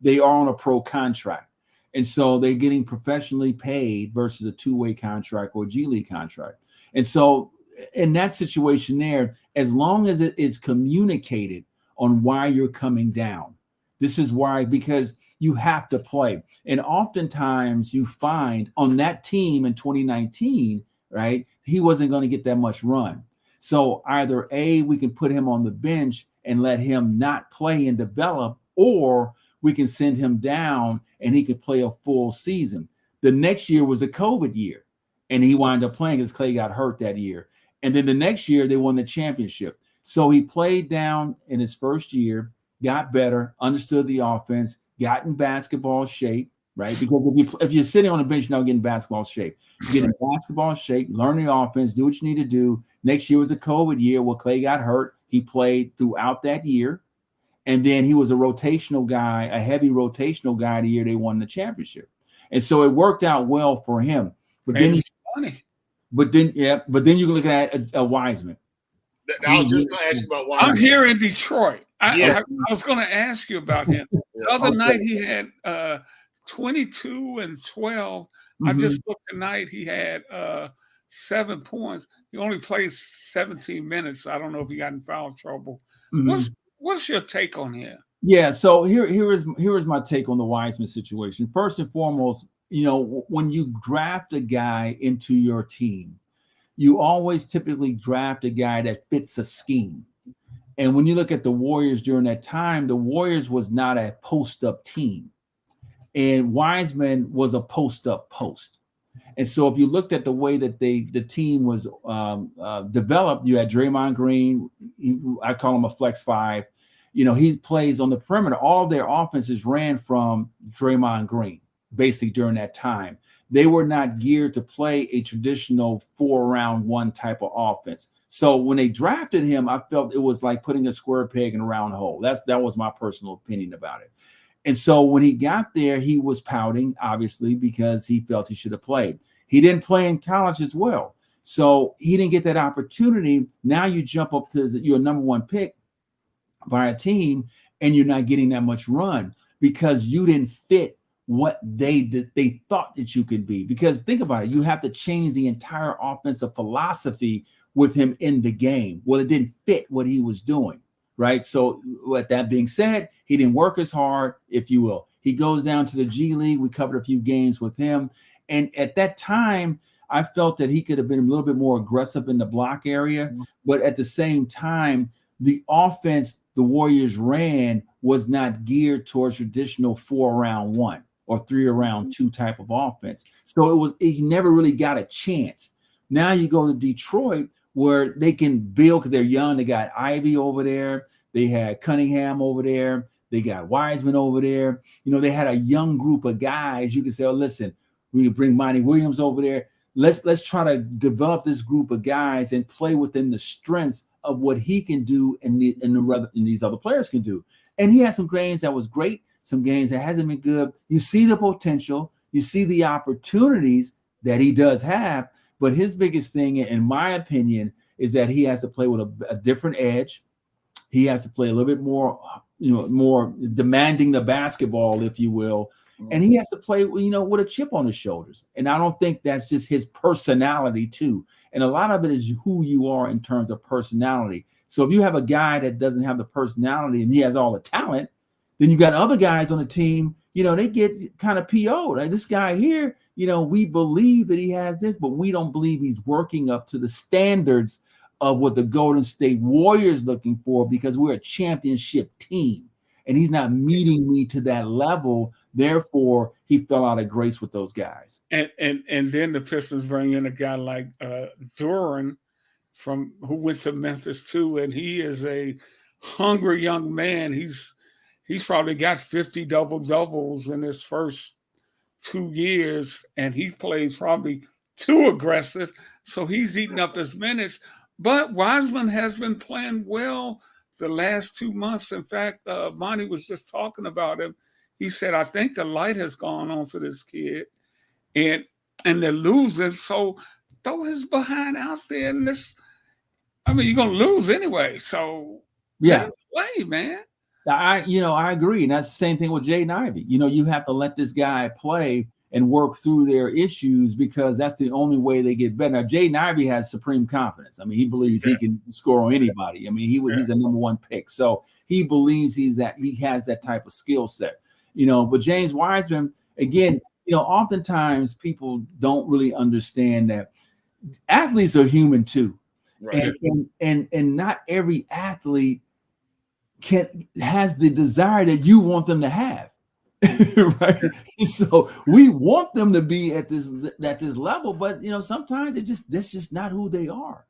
they are on a pro contract. And so they're getting professionally paid versus a two-way contract or a G League contract. And so in that situation there, as long as it is communicated on why you're coming down, this is why, because you have to play. And oftentimes you find on that team in 2019, right, he wasn't going to get that much run. So either A, we can put him on the bench and let him not play and develop, or we can send him down and he could play a full season. The next year was the COVID year, and he wound up playing because Clay got hurt that year. And then the next year they won the championship. So he played down in his first year, got better, understood the offense, got in basketball shape, right? Because if you're sitting on the bench, you're not getting basketball shape. You get in basketball shape, learn the offense, do what you need to do. Next year was a COVID year where Clay got hurt. He played throughout that year. And then he was a rotational guy, a heavy rotational guy the year they won the championship. And so it worked out well for him. But then you look at a Wiseman. I was just going to ask you about Wiseman. I'm here in Detroit. Yeah. I was going to ask you about him. The other night he had 22 and 12. I just looked tonight. He had 7 points. He only played 17 minutes. I don't know if he got in foul trouble. What's your take on him? Yeah, so here is my take on the Wiseman situation. First and foremost, when you draft a guy into your team, you always typically draft a guy that fits a scheme. And when you look at the Warriors during that time, the Warriors was not a post-up team. And Wiseman was a post-up post. And so if you looked at the way that the team was developed, you had Draymond Green. I call him a flex five. He plays on the perimeter. All their offenses ran from Draymond Green, basically during that time. They were not geared to play a traditional 4-round-1 type of offense. So when they drafted him, I felt it was like putting a square peg in a round hole. That was my personal opinion about it. And so when he got there, he was pouting, obviously, because he felt he should have played. He didn't play in college as well. So he didn't get that opportunity. Now you jump up to your number one pick by a team, and you're not getting that much run because you didn't fit what they thought that you could be. Because think about it, you have to change the entire offensive philosophy with him in the game. Well, it didn't fit what he was doing, right? So with that being said, he didn't work as hard, if you will. He goes down to the G League. We covered a few games with him. And at that time, I felt that he could have been a little bit more aggressive in the block area. But at the same time, the offense the Warriors ran was not geared towards traditional 4-round-1 or 3-round-2 type of offense. So he never really got a chance. Now you go to Detroit where they can build because they're young. They got Ivy over there. They had Cunningham over there. They got Wiseman over there. They had a young group of guys. You can say, oh, listen, we can bring Monty Williams over there. Let's try to develop this group of guys and play within the strengths of what he can do and these other players can do. And he had some games that was great, some games that hasn't been good. You see the potential, you see the opportunities that he does have, but his biggest thing, in my opinion, is that he has to play with a different edge. He has to play a little bit more, more demanding the basketball, if you will. And he has to play, with a chip on his shoulders. And I don't think that's just his personality too. And a lot of it is who you are in terms of personality. So if you have a guy that doesn't have the personality and he has all the talent, then you got other guys on the team, they get kind of PO'd. Like this guy here, we believe that he has this, but we don't believe he's working up to the standards of what the Golden State Warriors looking for because we're a championship team. And he's not meeting me to that level. Therefore, he fell out of grace with those guys. And then the Pistons bring in a guy like Duran who went to Memphis too, and he is a hungry young man. He's probably got 50 double-doubles in his first 2 years, and he plays probably too aggressive, so he's eating up his minutes. But Wiseman has been playing well the last 2 months. In fact, Monty was just talking about him. He said, I think the light has gone on for this kid. And they're losing. So throw his behind out there in this. I mean, you're gonna lose anyway. So let him play, man. I agree. And that's the same thing with Jaden Ivey. You have to let this guy play and work through their issues because that's the only way they get better. Now, Jaden Ivey has supreme confidence. I mean, he believes he can score on anybody. I mean, he's a number one pick. So he believes he has that type of skill set. But James Wiseman, again, oftentimes people don't really understand that athletes are human too. Right. And not every athlete has the desire that you want them to have. Right. So we want them to be at this level, but sometimes that's just not who they are.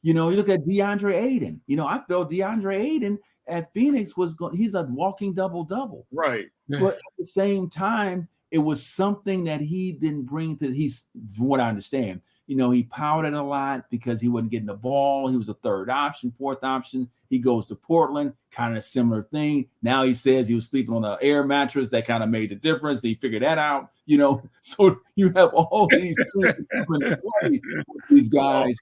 You look at DeAndre Ayton. I felt DeAndre Ayton at Phoenix he's a walking double-double. Right. But at the same time, it was something that he didn't bring to he's from what I understand. He pouted a lot because he wasn't getting the ball. He was the third option, fourth option. He goes to Portland, kind of a similar thing. Now he says he was sleeping on an air mattress. That kind of made the difference. He figured that out, So you have all these things these guys,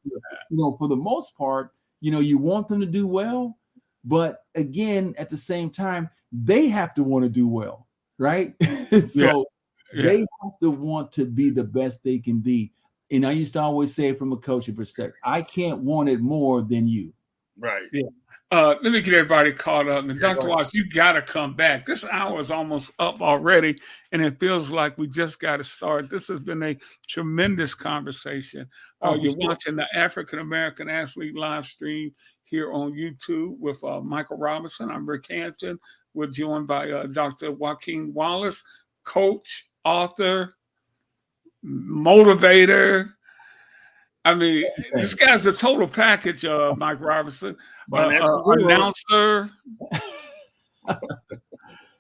for the most part, you want them to do well, but again, at the same time, they have to want to do well, right? So they have to want to be the best they can be. And I used to always say from a coaching perspective, I can't want it more than you. Right. Yeah. Let me get everybody caught up. And Dr. Watts, you got to come back. This hour is almost up already, and it feels like we just got to start. This has been a tremendous conversation. You're watching the African American Athlete live stream here on YouTube with Michael Roberson. I'm Rick Hampton. We're joined by Dr. Joaquin Wallace, coach, author, motivator. I mean, this guy's a total package, Mike Robertson, announcer.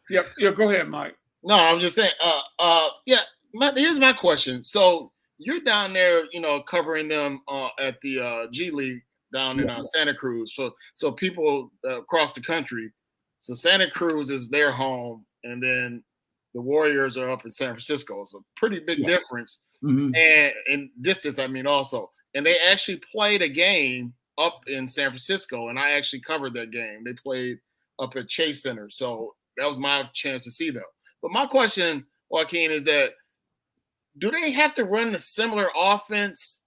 Yep. Go ahead, Mike. No, I'm just saying. Here's my question. So you're down there, covering them at the G League down in Santa Cruz. So people across the country. So Santa Cruz is their home, and then the Warriors are up in San Francisco. It's a pretty big difference, and in distance. I mean, also. And they actually played a game up in San Francisco, and I actually covered that game. They played up at Chase Center, so that was my chance to see them. But my question, Joaquin, is that do they have to run a similar offense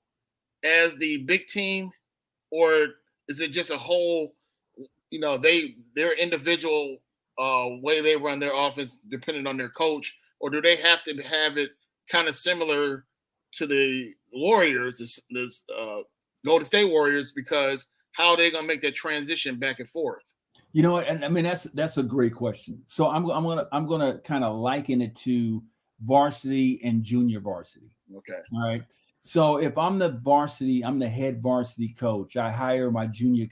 as the big team, or is it just a whole, their individual way they run their offense depending on their coach, or do they have to have it kind of similar to the Warriors, this Golden State Warriors, because how are they going to make that transition back and forth? And I mean that's a great question. So I'm gonna kind of liken it to varsity and junior varsity. Okay. All right. So if I'm the varsity, I'm the head varsity coach. I hire my junior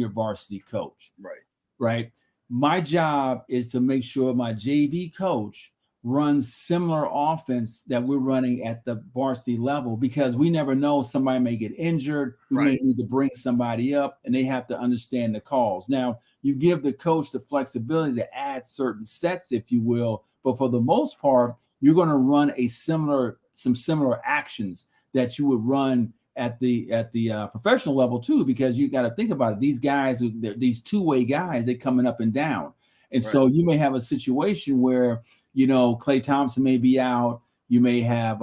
varsity coach. Right. Right. My job is to make sure my JV coach runs similar offense that we're running at the varsity level, because we never know, somebody may get injured. We may need to bring somebody up, and they have to understand the calls. Now, you give the coach the flexibility to add certain sets, if you will, but for the most part, you're going to run some similar actions that you would run at the professional level too, because you got to think about it. These guys, these two-way guys, they're coming up and down. And so you may have a situation where, Klay Thompson may be out. You may have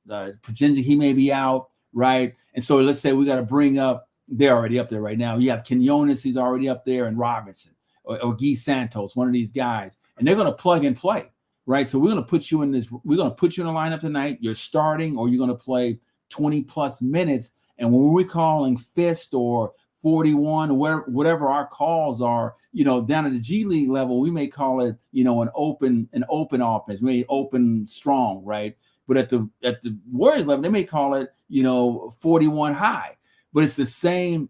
Virginia, he may be out, right? And so let's say we got to bring up, they're already up there right now. You have Quinones, he's already up there, and Robinson or Guy Santos, one of these guys. And they're going to plug and play, right? So we're going to put you in the lineup tonight. You're starting, or you're going to play 20 plus minutes. And when we're calling fist or 41 or whatever our calls are, down at the G League level, we may call it, an open offense, maybe open strong, right? But at the Warriors level, they may call it, 41 high. But it's the same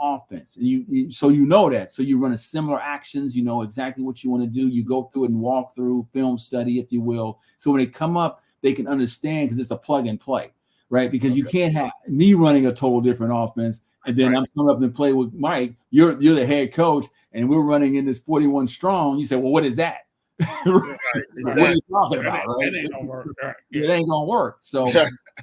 offense. And so that. So you run a similar actions, you know exactly what you want to do. You go through it and walk through, film study, if you will. So when they come up, they can understand, because it's a plug and play, right? Because you can't have me running a total different offense, and then I'm coming up and play with Mike. You're the head coach, and we're running in this 41 strong. You say, well, what is that? What are you talking about? Right? It ain't gonna work. Right. It ain't gonna work. So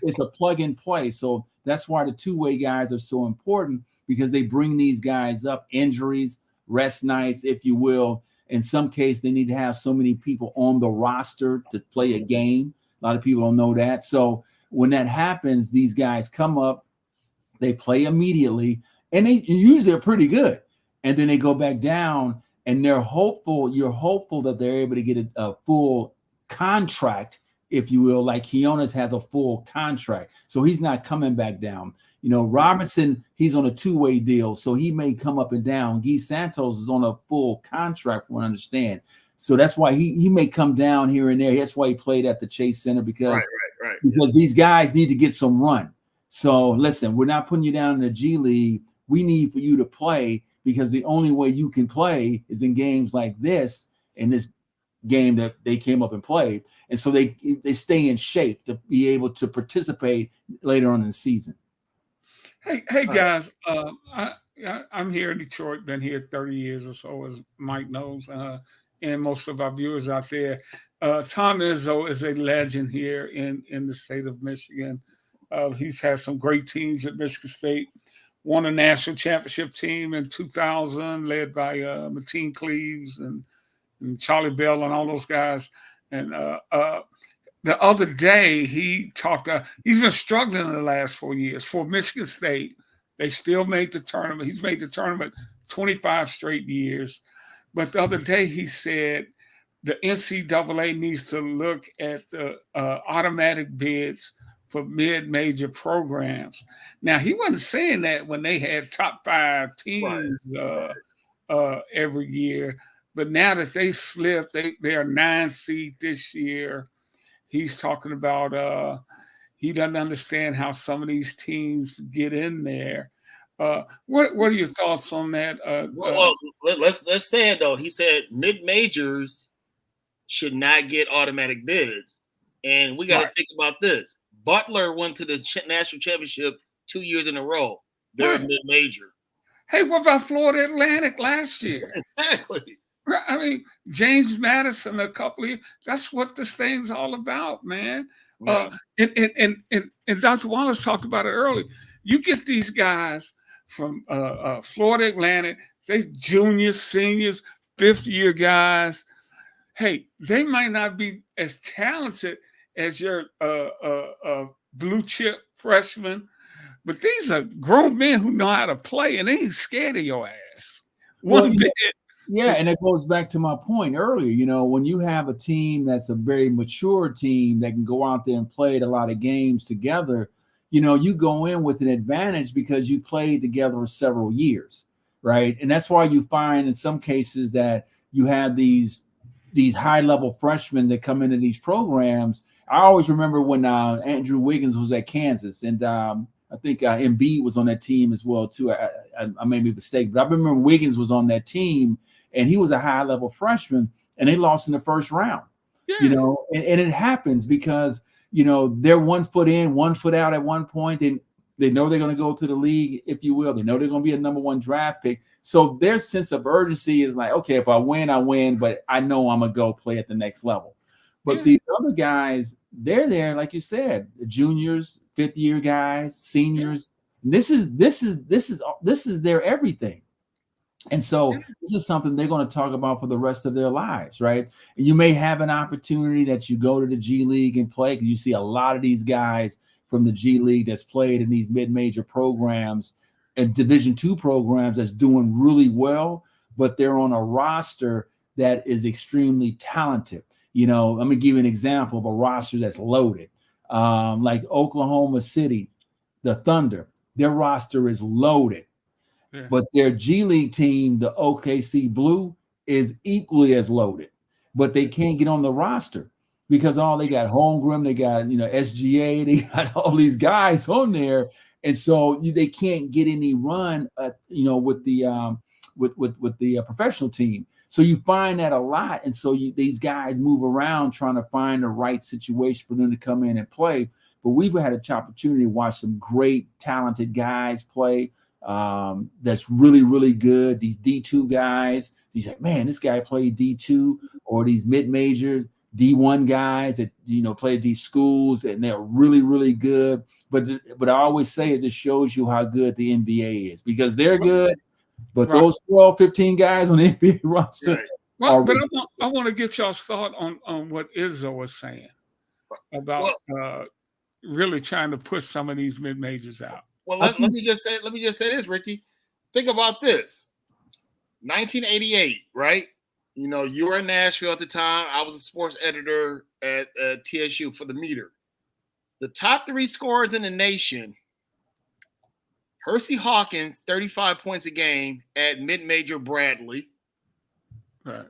it's a plug and play. So that's why the two-way guys are so important, because they bring these guys up, injuries, rest nights, if you will. In some case, they need to have so many people on the roster to play a game. A lot of people don't know that. So when that happens, these guys come up, they play immediately, and they usually are pretty good. And then they go back down, and you're hopeful that they're able to get a full contract, if you will, like Quinones has a full contract. So he's not coming back down. Robinson, he's on a two-way deal, so he may come up and down. Guy Santos is on a full contract, from what I understand. So that's why he may come down here and there. That's why he played at the Chase Center, because these guys need to get some run. So listen, we're not putting you down in the G League. We need for you to play, because the only way you can play is in games like this, and this game that they came up and played, and so they stay in shape to be able to participate later on in the season. Hey guys, I'm here in Detroit. Been here 30 years or so, as Mike knows, and most of our viewers out there. Tom Izzo is a legend here in the state of Michigan. He's had some great teams at Michigan State. Won a national championship team in 2000, led by Mateen Cleaves and Charlie Bell and all those guys. And the other day he talked. He's been struggling in the last 4 years for Michigan State. They still made the tournament. He's made the tournament 25 straight years. But the other day he said the NCAA needs to look at the automatic bids for mid-major programs. Now he wasn't saying that when they had top 5 teams every year, but now that they slipped, they are 9 seed this year. He's talking about he doesn't understand how some of these teams get in there. What are your thoughts on that? Well, let's say it though. He said mid majors should not get automatic bids, and we got to think about this. Butler went to the national championship 2 years in a row. They're a mid major. Hey, what about Florida Atlantic last year? Exactly. I mean, James Madison, a couple of years. That's what this thing's all about, man. Yeah. And Dr. Wallace talked about it earlier. You get these guys from Florida Atlantic, they juniors, seniors, 5th-year guys. Hey, they might not be as talented as your blue chip freshmen, but these are grown men who know how to play, and they ain't scared of your ass. One bit. Yeah, and it goes back to my point earlier. You know, when you have a team that's a very mature team that can go out there and play a lot of games together, you know, you go in with an advantage because you played together for several years, right? And that's why you find in some cases that you have these high-level freshmen that come into these programs. I always remember when Andrew Wiggins was at Kansas, and I think Embiid was on that team as well too. I may be mistaken, but I remember Wiggins was on that team, and he was a high-level freshman, and they lost in the first round. Yeah. You know, and it happens because, you know, they're 1 foot in, 1 foot out at one point. They know they're going to go to the league, if you will. They know they're going to be a number 1 draft pick. So their sense of urgency is like, okay, if I win, but I know I'm going to go play at the next level. But these other guys, they're there, like you said, the juniors, 5th-year guys, seniors. This is their everything. And so this is something they're going to talk about for the rest of their lives, right? And you may have an opportunity that you go to the G League and play, because you see a lot of these guys from the G League that's played in these mid-major programs and Division II programs that's doing really well, but they're on a roster that is extremely talented. You know, let me give you an example of a roster that's loaded. Like Oklahoma City, the Thunder, their roster is loaded. Yeah. But their G League team, the OKC Blue, is equally as loaded. But they can't get on the roster because they got Holmgren, they got, you know, SGA, they got all these guys on there. And so they can't get any run, you know, with the professional team. So you find that a lot. And so these guys move around trying to find the right situation for them to come in and play. But we've had an opportunity to watch some great, talented guys play that's really, really good. These D2 guys, he's like, man, this guy played D2, or these mid-majors, D1 guys that, you know, play at these schools, and they're really, really good. But I always say it just shows you how good the NBA is, because they're good. But those 12, 15 guys on the NBA roster. Well, but I want to get y'all's thought on what Izzo was saying about really trying to push some of these mid majors out. Well, let me just say this, Ricky. Think about this. 1988, right? You know, you were in Nashville at the time. I was a sports editor at TSU for the Meter. The top 3 scorers in the nation: Hersey Hawkins, 35 points a game at mid-major Bradley. Right.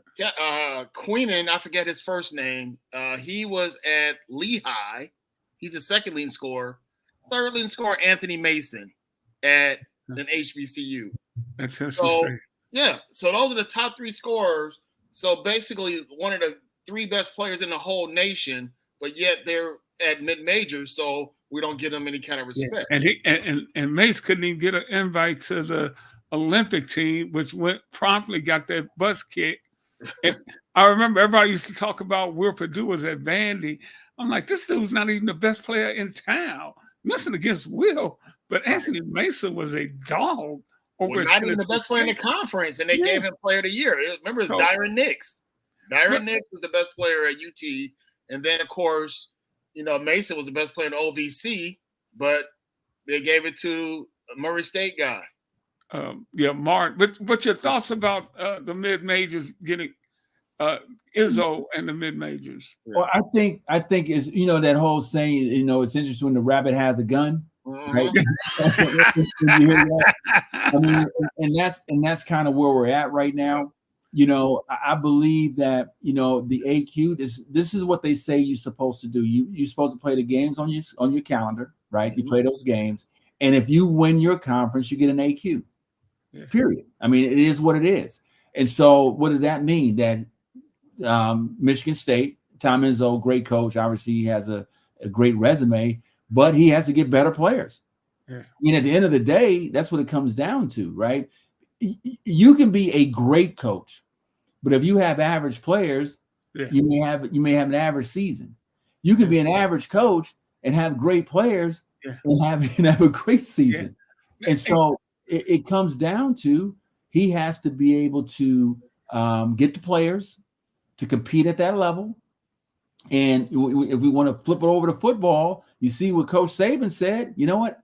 Queenan, I forget his first name. He was at Lehigh. He's a second leading scorer. Third leading scorer, Anthony Mason at an HBCU. That's Tennessee State. Yeah. So those are the top 3 scorers. So basically, one of the three best players in the whole nation, but yet they're at mid-majors, so we don't give them any kind of respect. And and Mace couldn't even get an invite to the Olympic team, which promptly got their butts kicked. And I remember everybody used to talk about Will Purdue was at Vandy. I'm like, this dude's not even the best player in town. Nothing against Will, but Anthony Mason was a dog. Not even the best player in the conference, and they gave him Player of the Year. Remember, it's Dyron Nix. Nix was the best player at UT, and then of course, Mason was the best player in OVC, but they gave it to a Murray State guy. Mark. But your thoughts about the mid majors getting Izzo and the mid majors? Well, I think is that whole saying. It's interesting when the rabbit has the gun. Right? You hear that? I mean, and that's kind of where we're at right now. I believe that the AQ this is what they say you're supposed to do. You're supposed to play the games on your calendar, right? Mm-hmm. You play those games, and if you win your conference, you get an AQ. Yeah. Period. I mean, it is what it is. And so, what does that mean? That Michigan State, Tom Izzo, great coach. Obviously, he has a great resume, but he has to get better players. Yeah. At the end of the day, that's what it comes down to, right? You can be a great coach, but if you have average players, you may have an average season. You can be an average coach and have great players and have a great season. Yeah. And so it comes down to he has to be able to get the players to compete at that level. And if we want to flip it over to football, you see what Coach Saban said. You know what?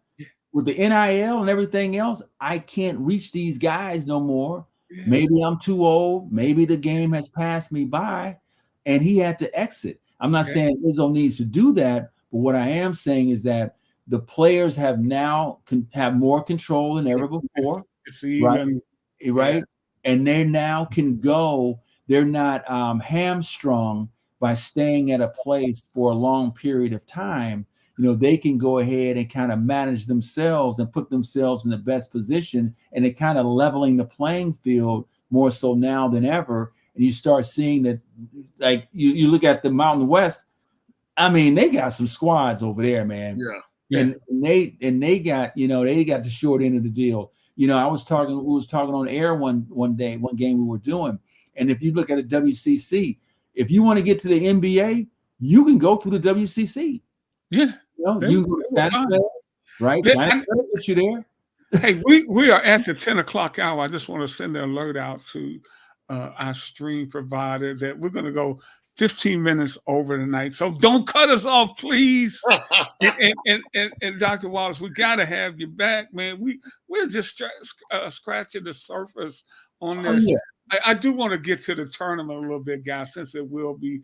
With the NIL and everything else, I can't reach these guys no more. Yeah. Maybe I'm too old. Maybe the game has passed me by, and he had to exit. I'm not saying Izzo needs to do that, but what I am saying is that the players have now have more control than ever before. It's even, right? Yeah. And they now can go. They're not hamstrung by staying at a place for a long period of time. They can go ahead and kind of manage themselves and put themselves in the best position, and it kind of leveling the playing field more so now than ever. And you start seeing that, like you look at the Mountain West. I mean, they got some squads over there, man. Yeah. And they got the short end of the deal. We was talking on air one game we were doing, and if you look at a WCC, if you want to get to the NBA, you can go through the WCC. Yeah. You can go to Santa Fe, right? Santa Fe gets you there. Hey, we are at the 10 o'clock hour. I just want to send an alert out to our stream provider that we're going to go 15 minutes over tonight. So don't cut us off, please. and Dr. Wallace, we got to have you back, man. We're just scratching the surface on this. Oh, yeah. I do want to get to the tournament a little bit, guys, since it will be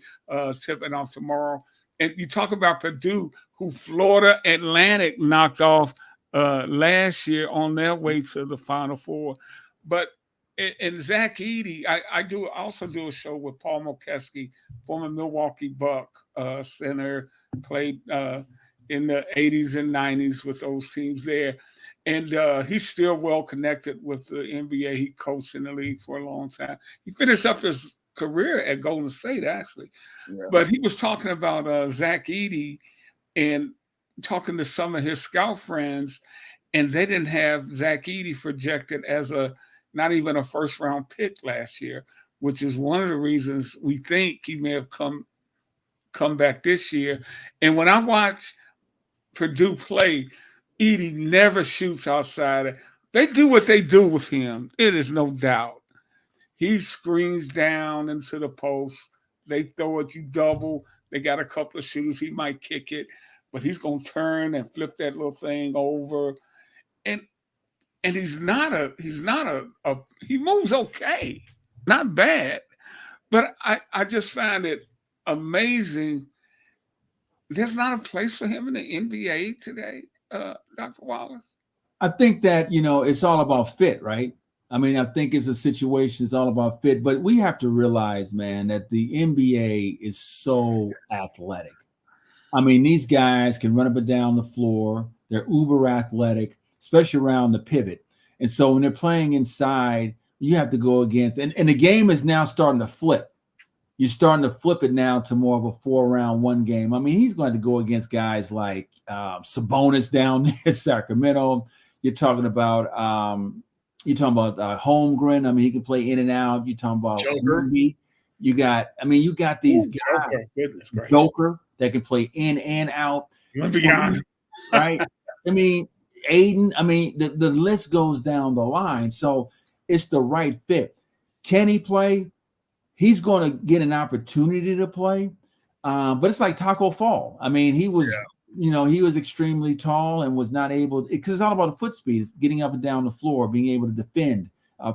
tipping off tomorrow. And you talk about Purdue, who Florida Atlantic knocked off last year on their way to the Final Four. But and Zach Edey, I also do a show with Paul Mokeski, former Milwaukee Buck center, played in the 80s and 90s with those teams there. And he's still well connected with the NBA. He coached in the league for a long time. He finished up his career at Golden State, actually. Yeah. But he was talking about Zach Edey and talking to some of his scout friends, and they didn't have Zach Edey projected as not even a first-round pick last year, which is one of the reasons we think he may have come back this year. And when I watch Purdue play, Edey never shoots outside. They do what they do with him. It is no doubt. He screens down into the post. They throw it, you double. They got a couple of shooters. He might kick it, but he's going to turn and flip that little thing over. And he moves okay, not bad. But I just find it amazing. There's not a place for him in the NBA today, Dr. Wallace. I think that, it's all about fit, right? I mean, I think it's a situation, it's all about fit, but we have to realize, man, that the NBA is so athletic. I mean, these guys can run up and down the floor. They're uber athletic, especially around the pivot. And so when they're playing inside, you have to go against, and the game is now starting to flip. you're starting to flip it now to more of a 4-round one game. I mean, he's going to go against guys like Sabonis down there in Sacramento. You're talking about Holmgren. I mean, he can play in and out. You're talking about Joker. You got these guys, Joker, goodness gracious. Joker, that can play in and out. Beyond. Right? I mean, Aiden. I mean, the list goes down the line. So it's the right fit. Can he play? He's going to get an opportunity to play, but it's like Taco Fall. I mean, he was, he was extremely tall and was not able, because it's all about the foot speed, it's getting up and down the floor, being able to defend,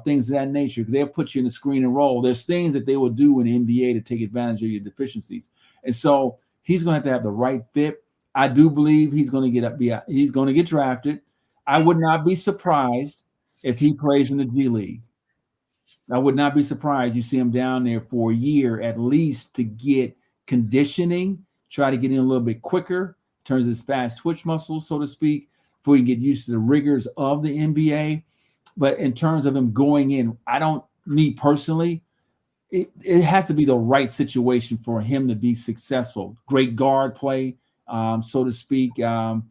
things of that nature, because they'll put you in the screen and roll. There's things that they will do in the NBA to take advantage of your deficiencies. And so he's going to have the right fit. I do believe he's going to he's going to get drafted. I would not be surprised if he plays in the G League. I would not be surprised you see him down there for a year at least to get conditioning, try to get in a little bit quicker in terms of his fast twitch muscles, so to speak, before he get used to the rigors of the NBA. But in terms of him going in, me personally, it has to be the right situation for him to be successful. Great guard play, so to speak. And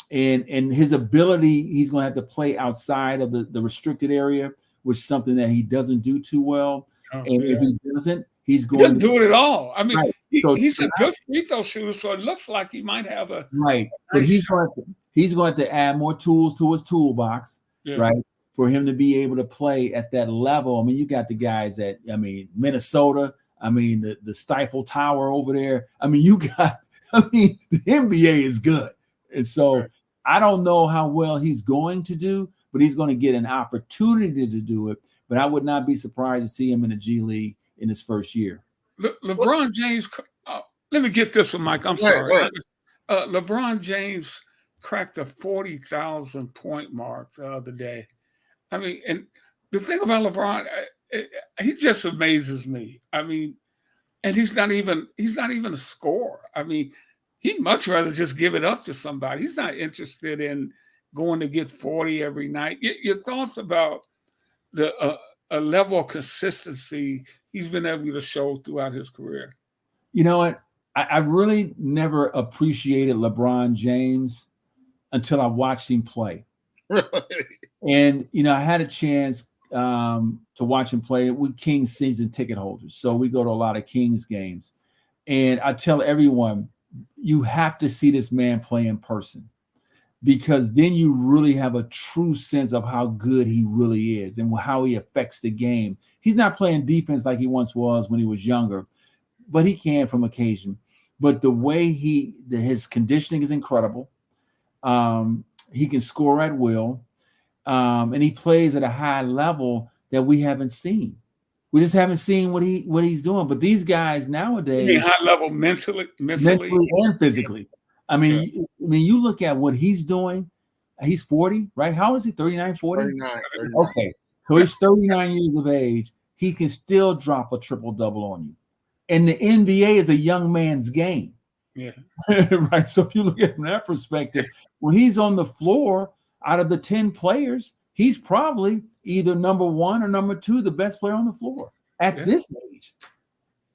his ability, he's going to have to play outside of the restricted area, which is something that he doesn't do too well. If he doesn't, he's going to do it at all. I mean, right. He's a good free throw shooter, so it looks like he might have a right. But he's going to add more tools to his toolbox, right, for him to be able to play at that level. I mean, you got the guys at, Minnesota. I mean, the Stifle Tower over there. I mean, the NBA is good, and so I don't know how well he's going to do, but he's going to get an opportunity to do it. But I would not be surprised to see him in the G League in his first year. LeBron James, let me get this one, Mike. I'm sorry. LeBron James cracked the 40,000 point mark the other day. I mean, and the thing about LeBron, he just amazes me. I mean, and he's not even a scorer. I mean, he'd much rather just give it up to somebody. He's not interested in going to get 40 every night. Your thoughts about the a level of consistency he's been able to show throughout his career? You know what? I really never appreciated LeBron James until I watched him play. And, I had a chance to watch him play with Kings season ticket holders. So we go to a lot of Kings games. And I tell everyone, you have to see this man play in person, because then you really have a true sense of how good he really is and how he affects the game. He's not playing defense like he once was when he was younger, but he can from occasion. But the way his conditioning is incredible. He can score at will, and he plays at a high level that we haven't seen. We just haven't seen what he's doing. But these guys nowadays, high level mentally and physically. I mean, you look at what he's doing. He's 40, right? How old is he? 39, 40? 39. Okay. So he's 39 years of age. He can still drop a triple-double on you. And the NBA is a young man's game. Yeah. Right. So if you look at it from that perspective, when he's on the floor, out of the 10 players, he's probably either number one or number two, the best player on the floor at this age.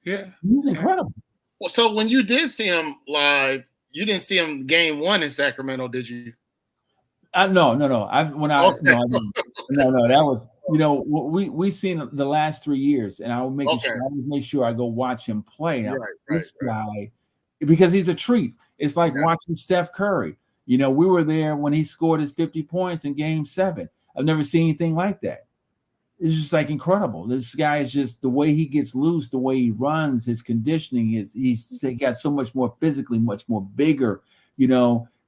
Yeah. He's incredible. Well, so when you did see him live, you didn't see him game one in Sacramento, did you? No. That was, we seen the last 3 years, and I would make sure I go watch him play. Now, this guy, because he's a treat. It's like watching Steph Curry. We were there when he scored his 50 points in Game 7. I've never seen anything like that. It's just like incredible. This guy is just, the way he gets loose, the way he runs, his conditioning, he's got so much more physically, much more bigger.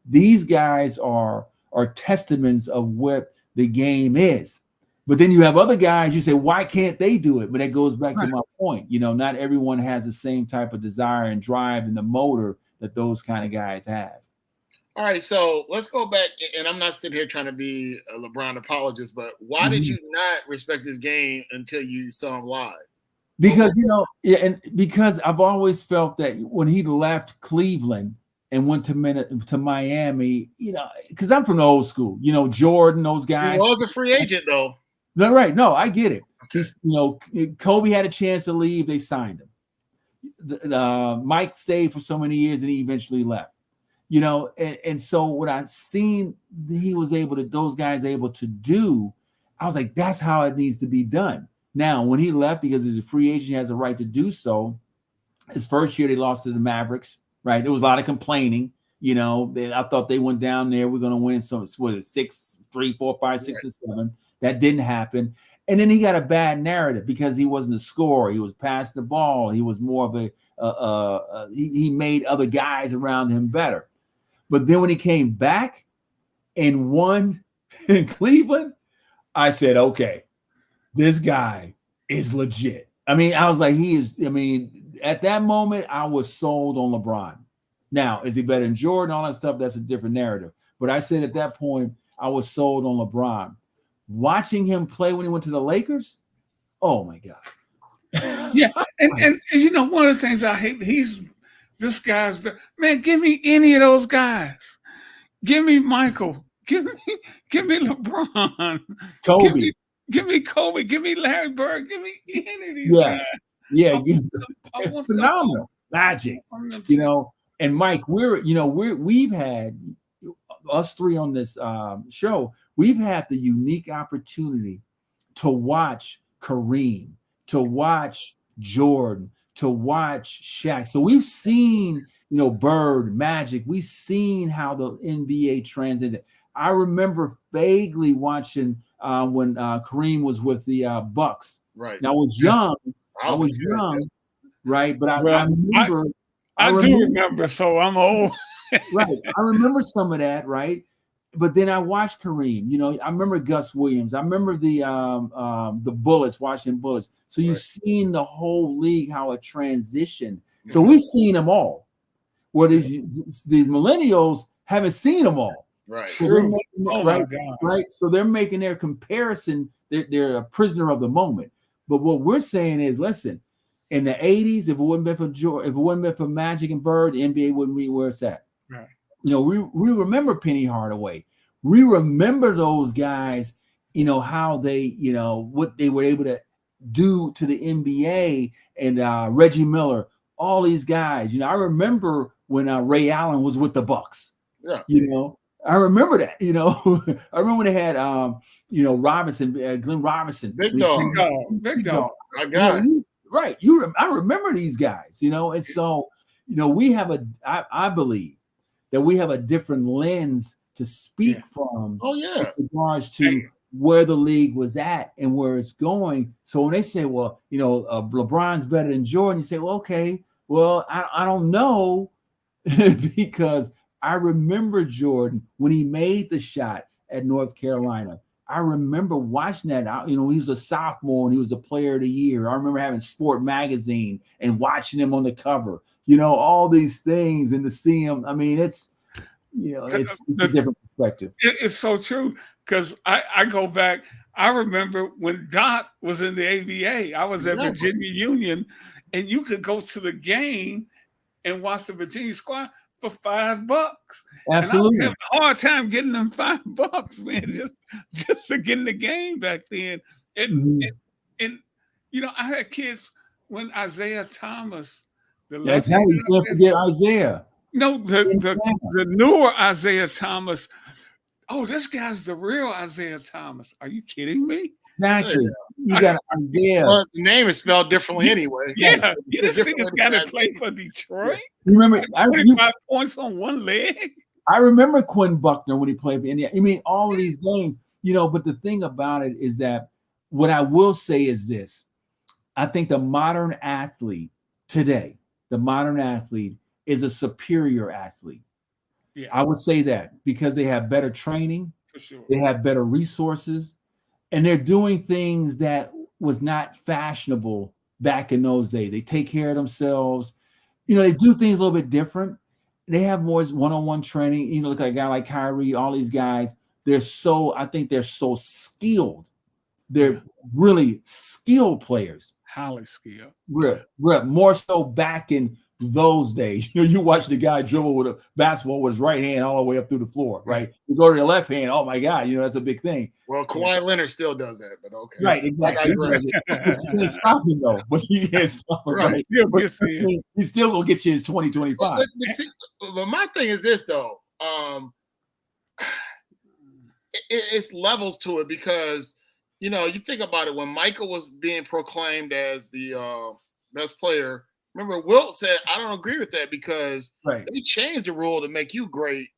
These guys are testaments of what the game is. But then you have other guys, you say, why can't they do it? But that goes back to my point. Not everyone has the same type of desire and drive and the motor that those kind of guys have. All right, so let's go back, and I'm not sitting here trying to be a LeBron apologist, but why did you not respect his game until you saw him live? Because, because I've always felt that when he left Cleveland and went to Miami, because I'm from the old school, Jordan, those guys. He was a free agent, though. No, right. No, I get it. Okay. Kobe had a chance to leave. They signed him. Mike stayed for so many years and he eventually left. You know, and so what I seen he was able to, those guys able to do, I was like, that's how it needs to be done. Now, when he left, because he's a free agent, he has a right to do so. His first year, they lost to the Mavericks, right? There was a lot of complaining. You know, I thought they went down there. We're going to win some, what is it, 6, 3, 4, 5, 6, and 7. That didn't happen. And then he got a bad narrative because he wasn't a scorer. He was passing the ball. He was more of he made other guys around him better. But then when he came back and won in Cleveland, I said, okay, this guy is legit. I mean, I was like, at that moment, I was sold on LeBron. Now, is he better than Jordan? All that stuff, that's a different narrative. But I said at that point, I was sold on LeBron. Watching him play when he went to the Lakers, oh my God. Yeah, and you know, one of the things I hate, this guy's, man, give me any of those guys. Give me Michael. Give me LeBron. Kobe. Give me Kobe. Give me Larry Bird. Give me any of these guys. Yeah, phenomenal. Magic. You know, and Mike, we've had us three on this show. We've had the unique opportunity to watch Kareem, to watch Jordan, to watch Shaq. So we've seen, Bird, Magic. We've seen how the NBA transited. I remember vaguely watching when Kareem was with the Bucks. Right. Now I was young. Right? But I remember. I do remember, so I'm old. Right. I remember some of that, right? But then I watched Kareem. I remember Gus Williams. I remember the Bullets, Washington Bullets. So you've seen the whole league, how it transitioned. So we've seen them all. Well, these millennials haven't seen them all. Right. So right. So they're making their comparison. They're a prisoner of the moment. But what we're saying is, listen, in the 80s, if it wouldn't been for Magic and Bird, the NBA wouldn't be where it's at. Right. We remember Penny Hardaway. We remember those guys, how they, what they were able to do to the NBA and Reggie Miller, all these guys. I remember when Ray Allen was with the Bucks. Yeah. I remember that. I remember when they had Robinson, Glenn Robinson. Big dog. I got it. Right. I remember these guys, and so, we have I believe that we have a different lens to speak from. Oh, yeah. With regards to where the league was at and where it's going. So when they say, well, LeBron's better than Jordan, you say, well, okay, well, I don't know because I remember Jordan when he made the shot at North Carolina. I remember watching that. He was a sophomore and he was the player of the year. I remember having Sport Magazine and watching him on the cover, all these things, and to see him. I mean, it's a different perspective. It's so true because I go back. I remember when Doc was in the ABA. I was at Virginia Union, and you could go to the game and watch the Virginia squad for $5. Absolutely. And I was having a hard time getting them $5, man, just to get in the game back then. And I had kids when Isaiah Thomas. That's how you can't forget Isaiah. No, the newer Isaiah Thomas. Oh, this guy's the real Isaiah Thomas. Are you kidding me? Exactly. You got Isaiah. Well, the name is spelled differently anyway. Yeah, this nigga's got to play for Detroit. Remember, 25 points on one leg. I remember Quinn Buckner when he played for Indiana. I mean, all of these games, but the thing about it is that what I will say is this. I think the modern athlete today, is a superior athlete. Yeah. I would say that because they have better training, for sure. They have better resources, and they're doing things that was not fashionable back in those days. They take care of themselves. They do things a little bit different. They have more one-on-one training. Look at a guy like Kyrie, all these guys. I think they're so skilled. They're really skilled players. Highly skilled. We're more so back in those days. You watch the guy dribble with a basketball with his right hand all the way up through the floor, right? You go to the left hand, oh my God, that's a big thing. Well, Kawhi Leonard still does that, but okay. Right, exactly. You can't stop him though, but you can't stop him. Right. He's still gonna get you his 2025. But my thing is this though. It's levels to it because you think about it when Michael was being proclaimed as the best player. Remember, Wilt said, I don't agree with that because they changed the rule to make you great.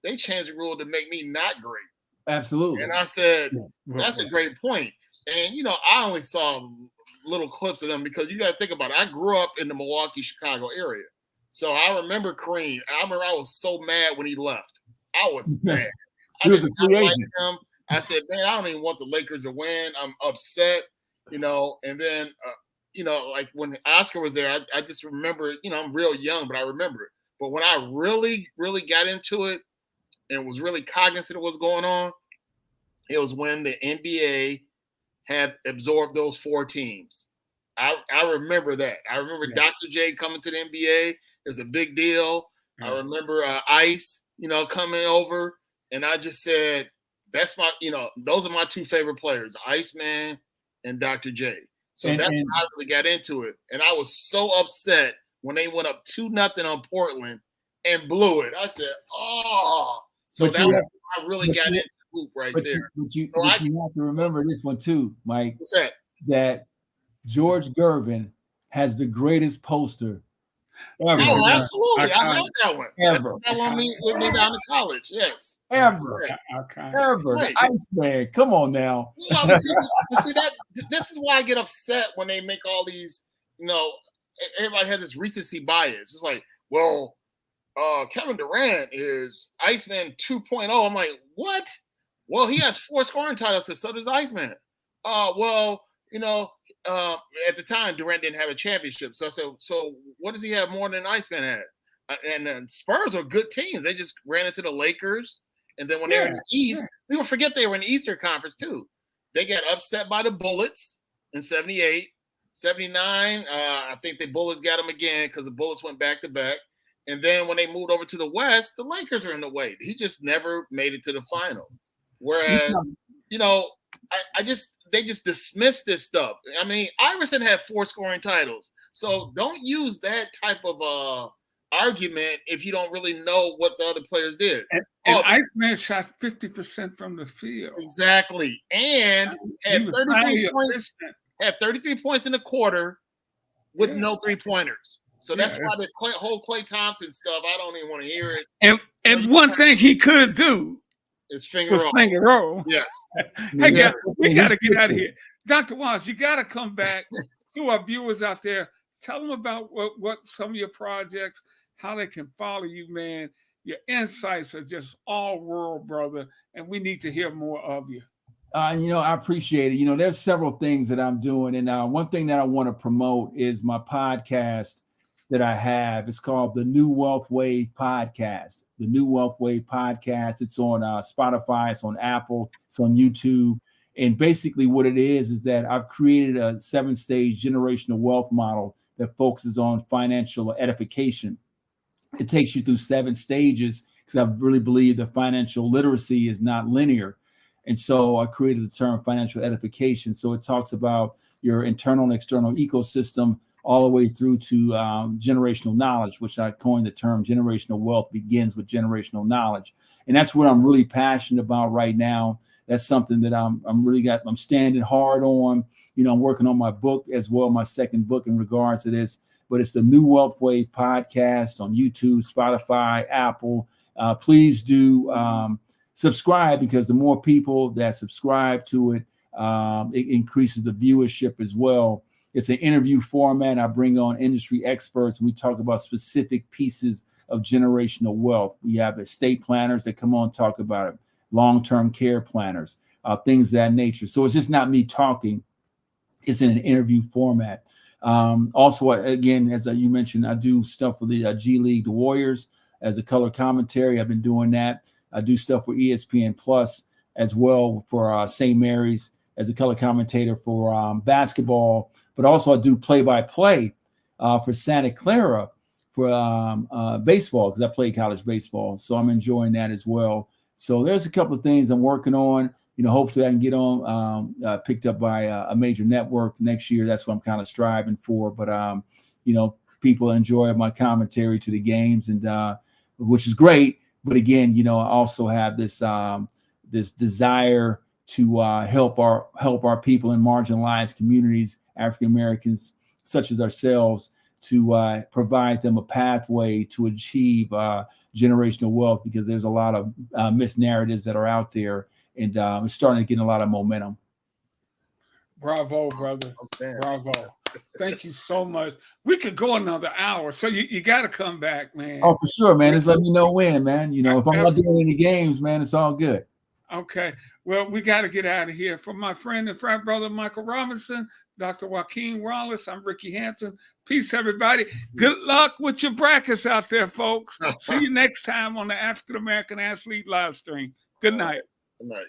They changed the rule to make me not great. Absolutely. And I said, that's a great point. And, I only saw little clips of them because you got to think about it. I grew up in the Milwaukee, Chicago area. So I remember Kareem. I was so mad when he left. I was mad. He was a free agent. Him. I said, man, I don't even want the Lakers to win. I'm upset, and then like when Oscar was there, I just remember, I'm real young, but I remember it. But when I really, really got into it and was really cognizant of what's going on, it was when the NBA had absorbed those 4 teams. I remember that. I remember Dr. J coming to the NBA. It's a big deal. I remember Ice, coming over. And I just said, that's my, those are my 2 favorite players, Iceman and Dr. J. So that's when I really got into it. And I was so upset when they went up 2-0 on Portland and blew it. I said, oh. So that was I really got into hoop right there. But you have to remember this one too, Mike. What's that? That George Gervin has the greatest poster ever. Oh, absolutely. I heard that one. Ever. That one with me down to college. Yes. Ever. Yes. Ever. Right. Iceman. Come on now. See that this is why I get upset when they make all these, everybody has this recency bias. It's like, well, Kevin Durant is Iceman 2.0. I'm like, what? Well, he has 4 scoring titles, so does Iceman. Well, at the time, Durant didn't have a championship. So I said, so what does he have more than Iceman had? And Spurs are good teams. They just ran into the Lakers. And then when they're in the East, we don't forget they were in the Eastern Conference too. They got upset by the Bullets in 78. 79, I think the Bullets got them again because the Bullets went back-to-back. And then when they moved over to the West, the Lakers are in the way. He just never made it to the final. Whereas, they just dismiss this stuff. I mean, Iverson had 4 scoring titles. So don't use that type of argument if you don't really know what the other players did. And Iceman shot 50% from the field. Exactly. And had 33 points. Had 33 points in the quarter with no 3-pointers. So that's why the whole Klay Thompson stuff, I don't even want to hear it. And one thing he could do is finger roll. Yes. Hey, guys, we got to get out of here. Dr. Walsh, you got to come back to our viewers out there. Tell them about what some of your projects, how they can follow you, man. Your insights are just all world, brother, and we need to hear more of you. I appreciate it. There's several things that I'm doing. And one thing that I want to promote is my podcast that I have. It's called the New Wealth Wave Podcast. The New Wealth Wave Podcast. It's on Spotify. It's on Apple. It's on YouTube. And basically what it is that I've created a 7-stage generational wealth model that focuses on financial edification. It takes you through 7 stages because I really believe that financial literacy is not linear. And so I created the term financial edification. So it talks about your internal and external ecosystem all the way through to generational knowledge, which I coined the term generational wealth begins with generational knowledge. And that's what I'm really passionate about right now. That's something that I'm standing hard on. I'm working on my book as well, my second book in regards to this. But it's the New Wealth Wave Podcast on YouTube, Spotify, Apple. Please do subscribe, because the more people that subscribe to it, it increases the viewership as well. It's an interview format. I bring on industry experts and we talk about specific pieces of generational wealth. We have estate planners that come on and talk about it, long-term care planners, things of that nature. So it's just not me talking. It's in an interview format. Also, again, as you mentioned, I do stuff with the G League, the Warriors, as a color commentary. I've been doing that. I do stuff for ESPN Plus as well for St. Mary's as a color commentator for basketball. But also I do play-by-play for Santa Clara baseball, because I played college baseball. So I'm enjoying that as well. So there's a couple of things I'm working on. Hopefully I can get on picked up by a major network next year. That's what I'm kind of striving for. But people enjoy my commentary to the games, and which is great. But again, I also have this this desire to help our people in marginalized communities, African Americans such as ourselves, to provide them a pathway to achieve generational wealth, because there's a lot of misnarratives that are out there, and it's starting to get a lot of momentum. Bravo, brother. Bravo. Thank you so much. We could go another hour, so you got to come back, man. Oh, for sure, man. Just let me know when, man. If I'm not doing any games, man, it's all good. Okay. Well, we got to get out of here. For my friend and frat brother, Michael Roberson, Dr. Joaquin Wallace, I'm Rickey Hampton. Peace, everybody. Good luck with your brackets out there, folks. See you next time on the African American Athlete live stream. Good night. Good night.